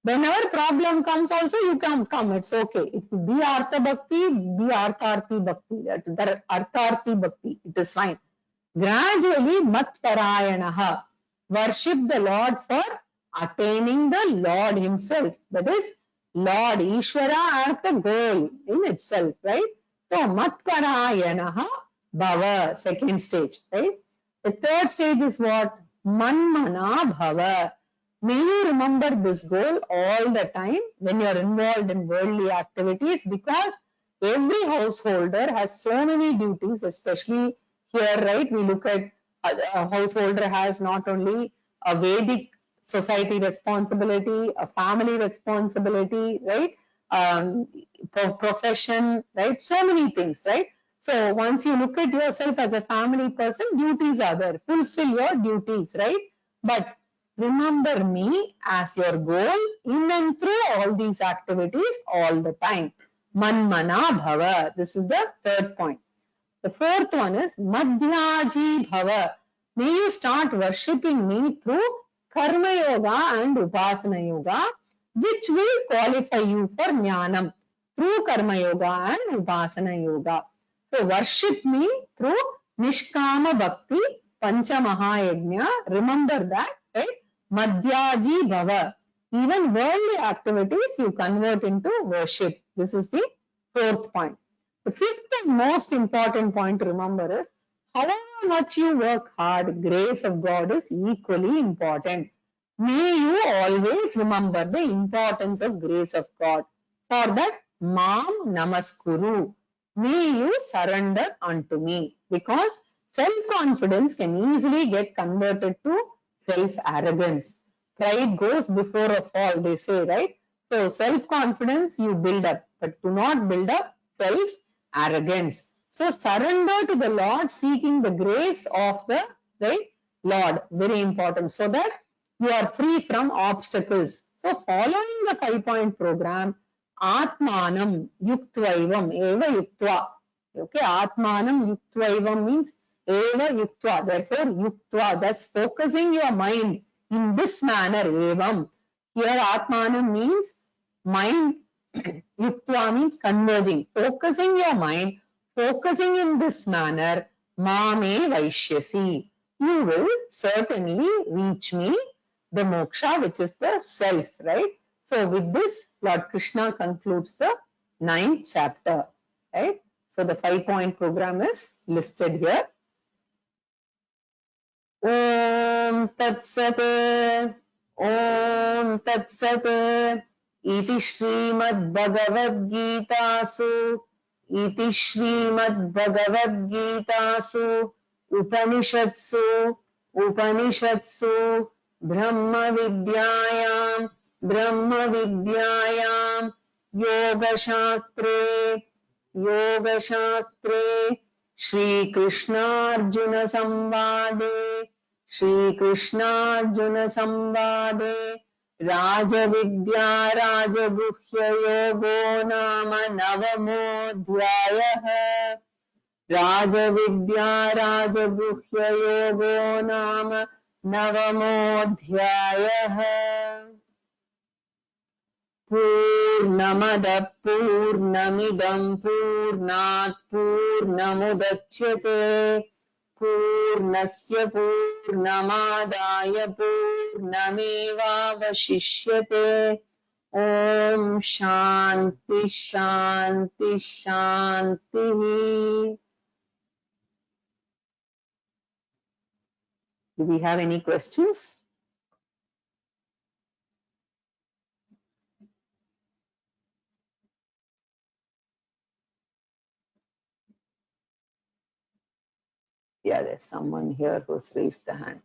Whenever problem comes also, you can come, it's okay. It could be Artha Bhakti, be Artharthi Bhakti, that Artharthi Bhakti, it is fine. Gradually, Matparayanaha, worship the Lord for attaining the Lord himself. That is, Lord Ishvara as the goal in itself, right? So, Matparayanaha Bhava, second stage, right? The third stage is what? Manmana Bhava. May you remember this goal all the time when you are involved in worldly activities, because every householder has so many duties, especially here, right? We look at a householder has not only a Vedic society responsibility, a family responsibility, right? Profession, right? So many things, right? So once you look at yourself as a family person, duties are there. Fulfill your duties, right? But remember me as your goal in and through all these activities all the time. Manmana Bhava. This is the third point. The fourth one is Madhyaji Bhava. May you start worshipping me through Karma Yoga and Upasana Yoga, which will qualify you for Jnanam through Karma Yoga and Upasana Yoga. So worship me through Nishkama Bhakti, Pancha Mahayajna. Remember that, right? Madhyaji Bhava. Even worldly activities you convert into worship. This is the fourth point. The fifth and most important point to remember is, however much you work hard, grace of God is equally important. May you always remember the importance of grace of God. For that, Mam Namaskuru. May you surrender unto me. Because self-confidence can easily get converted to self-arrogance. Pride goes before a fall, they say, right? So self-confidence you build up, but do not build up self-arrogance. So surrender to the Lord, seeking the grace of the right Lord. Very important. So that you are free from obstacles. So following the 5-point program, Atmanam Yuktvaivam Eva Yuktva. Okay, Atmanam Yuktvaivam means Eva Yuktva. Therefore, Yuktva, thus focusing your mind in this manner, Evam. Here Atmanam means mind, Yuktva means converging, focusing your mind, focusing in this manner, Mame Vaishyasi. You will certainly reach me, the moksha, which is the self, right? So with this, Lord Krishna concludes the 9th chapter, right? So the 5-point program is listed here. Om Tat Sat, Om Tat Sat, Iti Srimad Bhagavad Gitasu, Iti Srimad Bhagavad Gitasu, Upanishatsu, Upanishatsu, Brahma Vidyayam, Brahma Vidyayam, Yoga Shastre, Yoga Shastre, Shri Krishna Arjuna Samvade, Shri Krishna Arjuna Samvade, Rajavidya Rajaguhya Yogo Nama Navamodhyayah, Rajavidya Rajaguhya Yogo Nama Navamodhyayah. Purnamada Purnamidam Purnat Purnamudachyate Purnasya Purnamadaya Purnamevavashishyate. Om Shanti Shanti Shanti. Do we have any questions? Yeah, there's someone here who's raised the hand.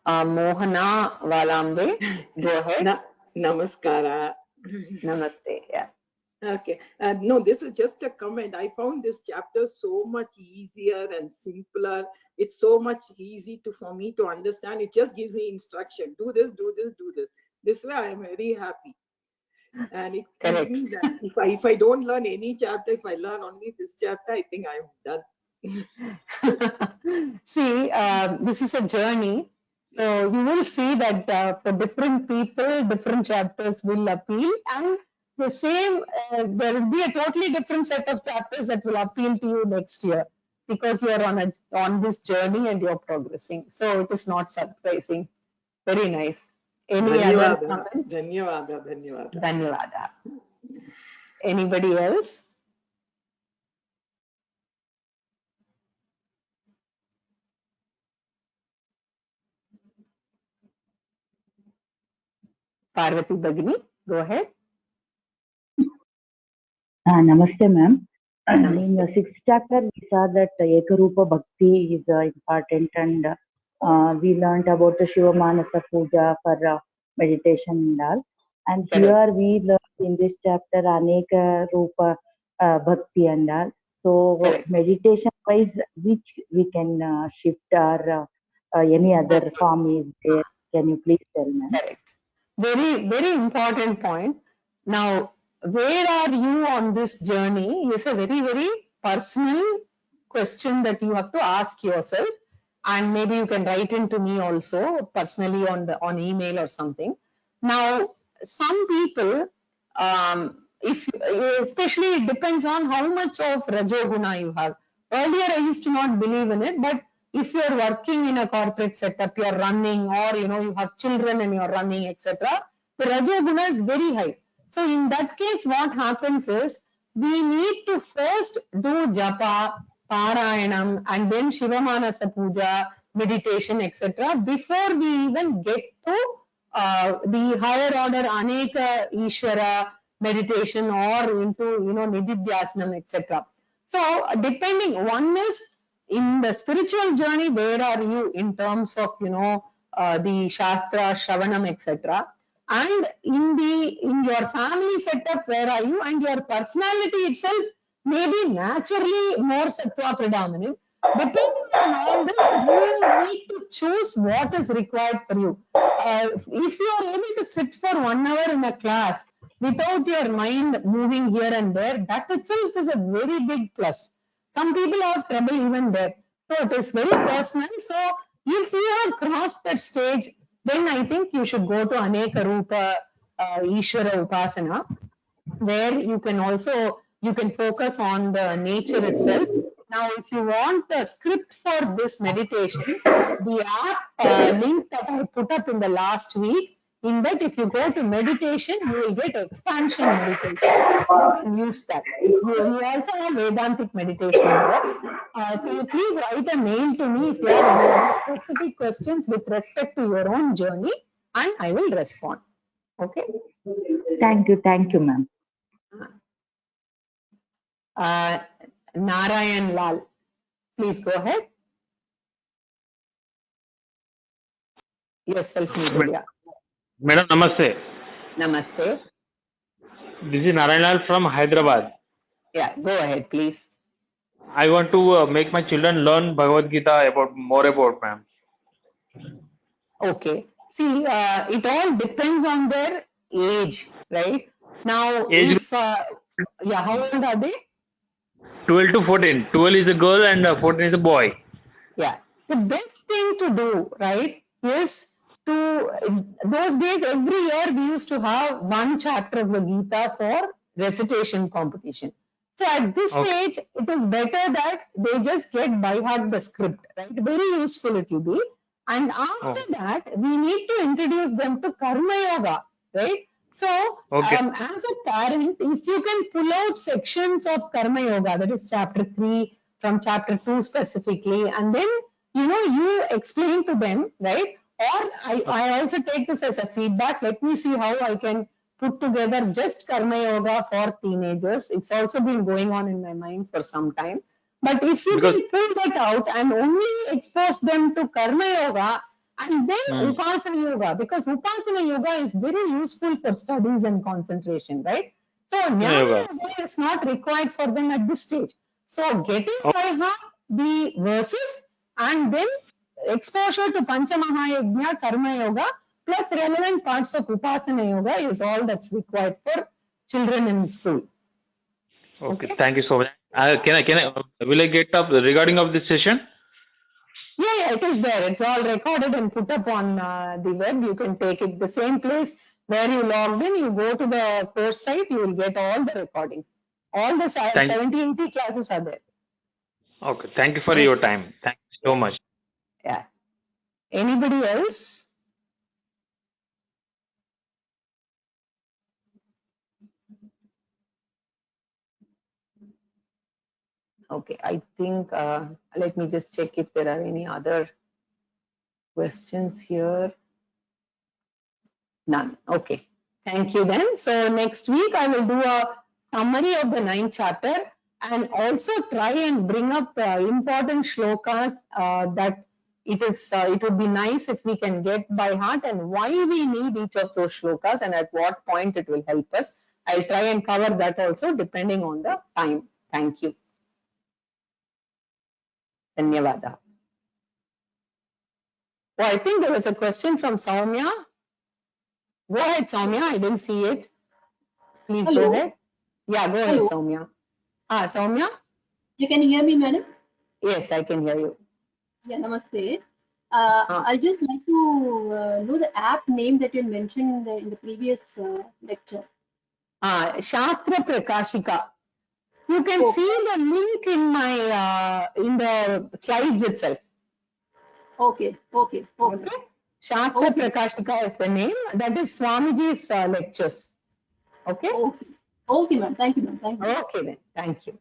Mohana Valambe, go ahead. Namaskara. Namaste. Yeah. Okay. No, this is just a comment. I found this chapter so much easier and simpler. It's so much easy for me to understand. It just gives me instruction. Do this, do this, do this. This way I am very happy. And it gives Correct. me that if I don't learn any chapter, if I learn only this chapter, I think I'm done. See, this is a journey. So you will see that for different people, different chapters will appeal, and the same, there will be a totally different set of chapters that will appeal to you next year because you are on this journey and you're progressing. So it is not surprising. Very nice. Any other comments? Dhanyavada, dhanyavada. Dhanyavada. Anybody else? Parvati Bagini, go ahead. Namaste, ma'am. Namaste. In the 6th chapter, we saw that Ekarupa Bhakti is important, and we learnt about the Shiva Manasa Puja for meditation and all. And here we learn in this chapter Aneka Rupa Bhakti and all. So Correct. meditation wise, which we can shift or any other form is there? Can you please tell, ma'am? Correct. Very, very important point. Now, where are you on this journey is a very, very personal question that you have to ask yourself, and maybe you can write into me also personally on email or something. Now, some people, if especially it depends on how much of Rajoguna you have. Earlier, I used to not believe in it, but if you're working in a corporate setup, you're running, or you have children and you're running, etc., the Rajoguna is very high. So in that case, what happens is we need to first do japa, parayanam, and then Shivamanasa puja, meditation, etc., before we even get to the higher order Aneka Ishvara meditation or into Nididhyasanam, etc. So depending, one is in the spiritual journey, where are you in terms of the Shastra, Shravanam, etc. And in your family setup, where are you? And your personality itself may be naturally more Sattva predominant. Depending on all this, you need to choose what is required for you. If you are able to sit for 1 hour in a class without your mind moving here and there, that itself is a very big plus. Some people have trouble even there. So it is very personal. So if you have crossed that stage, then I think you should go to Aneka Rupa Ishvara Upasana, where you can focus on the nature itself. Now, if you want the script for this meditation, the app link that I put up in the last week, in that if you go to meditation, you will get expansion meditation. You can use that. You also have Vedantic meditation there. So you please write a mail to me if you have any specific questions with respect to your own journey, and I will respond. Okay? Thank you, ma'am. Narayan Lal, please go ahead. Yes, self-muted, yeah. Madam, namaste. Namaste. This is Narayan Lal from Hyderabad. Yeah, go ahead, please. I want to make my children learn Bhagavad Gita more about, ma'am. Okay. See, it all depends on their age, right? Now, Age if, how old are they? 12 to 14. 12 is a girl and 14 is a boy. Yeah. The best thing to do, right, is those days, every year we used to have one chapter of the Gita for recitation competition. So at this stage, it is better that they just get by heart the script, right? Very useful it will be. And after that, we need to introduce them to Karma Yoga, right? So, as a parent, if you can pull out sections of Karma Yoga, that is chapter 3 from chapter 2 specifically, and then, you explain to them, right? Or I also take this as a feedback. Let me see how I can put together just Karma Yoga for teenagers. It's also been going on in my mind for some time. But if you Because- can pull that out and only expose them to Karma Yoga and then Upasana Yoga, because Upasana Yoga is very useful for studies and concentration, right? So Jnana Yoga. Yoga is not required for them at this stage. So getting Oh. by heart the verses and then exposure to Panchamahayajna, Karma Yoga plus relevant parts of Upasana Yoga is all that's required for children in school. Okay, Okay. thank you so much. Will I get up regarding of this session? Yeah, it is there. It's all recorded and put up on the web. You can take it the same place where you logged in. You go to the course site, you will get all the recordings. All the Thank you. 70, 80 classes are there. Okay, thank you for your time. Thank you so much. Yeah. Anybody else? Okay, I think, let me just check if there are any other questions here. None. Okay. Thank you then. So next week I will do a summary of the 9th chapter and also try and bring up important shlokas that it would be nice if we can get by heart and why we need each of those shlokas and at what point it will help us. I'll try and cover that also depending on the time. Thank you. Dhanyavada. Oh, I think there was a question from Soumya. Go ahead, Soumya. I didn't see it. Please Hello. go ahead. Yeah, go ahead, Hello. Soumya. Soumya? You can hear me, madam? Yes, I can hear you. Yeah, namaste. Ah. I'd just like to know the app name that you mentioned in the previous lecture. Shastra Prakashika. You can Okay. see the link in my in the slides itself. Okay. Okay. Shastra Okay. Prakashika is the name. That is Swamiji's lectures. Okay. Okay. Okay, ma'am. Thank you, ma'am. Thank you. Okay then. Thank you.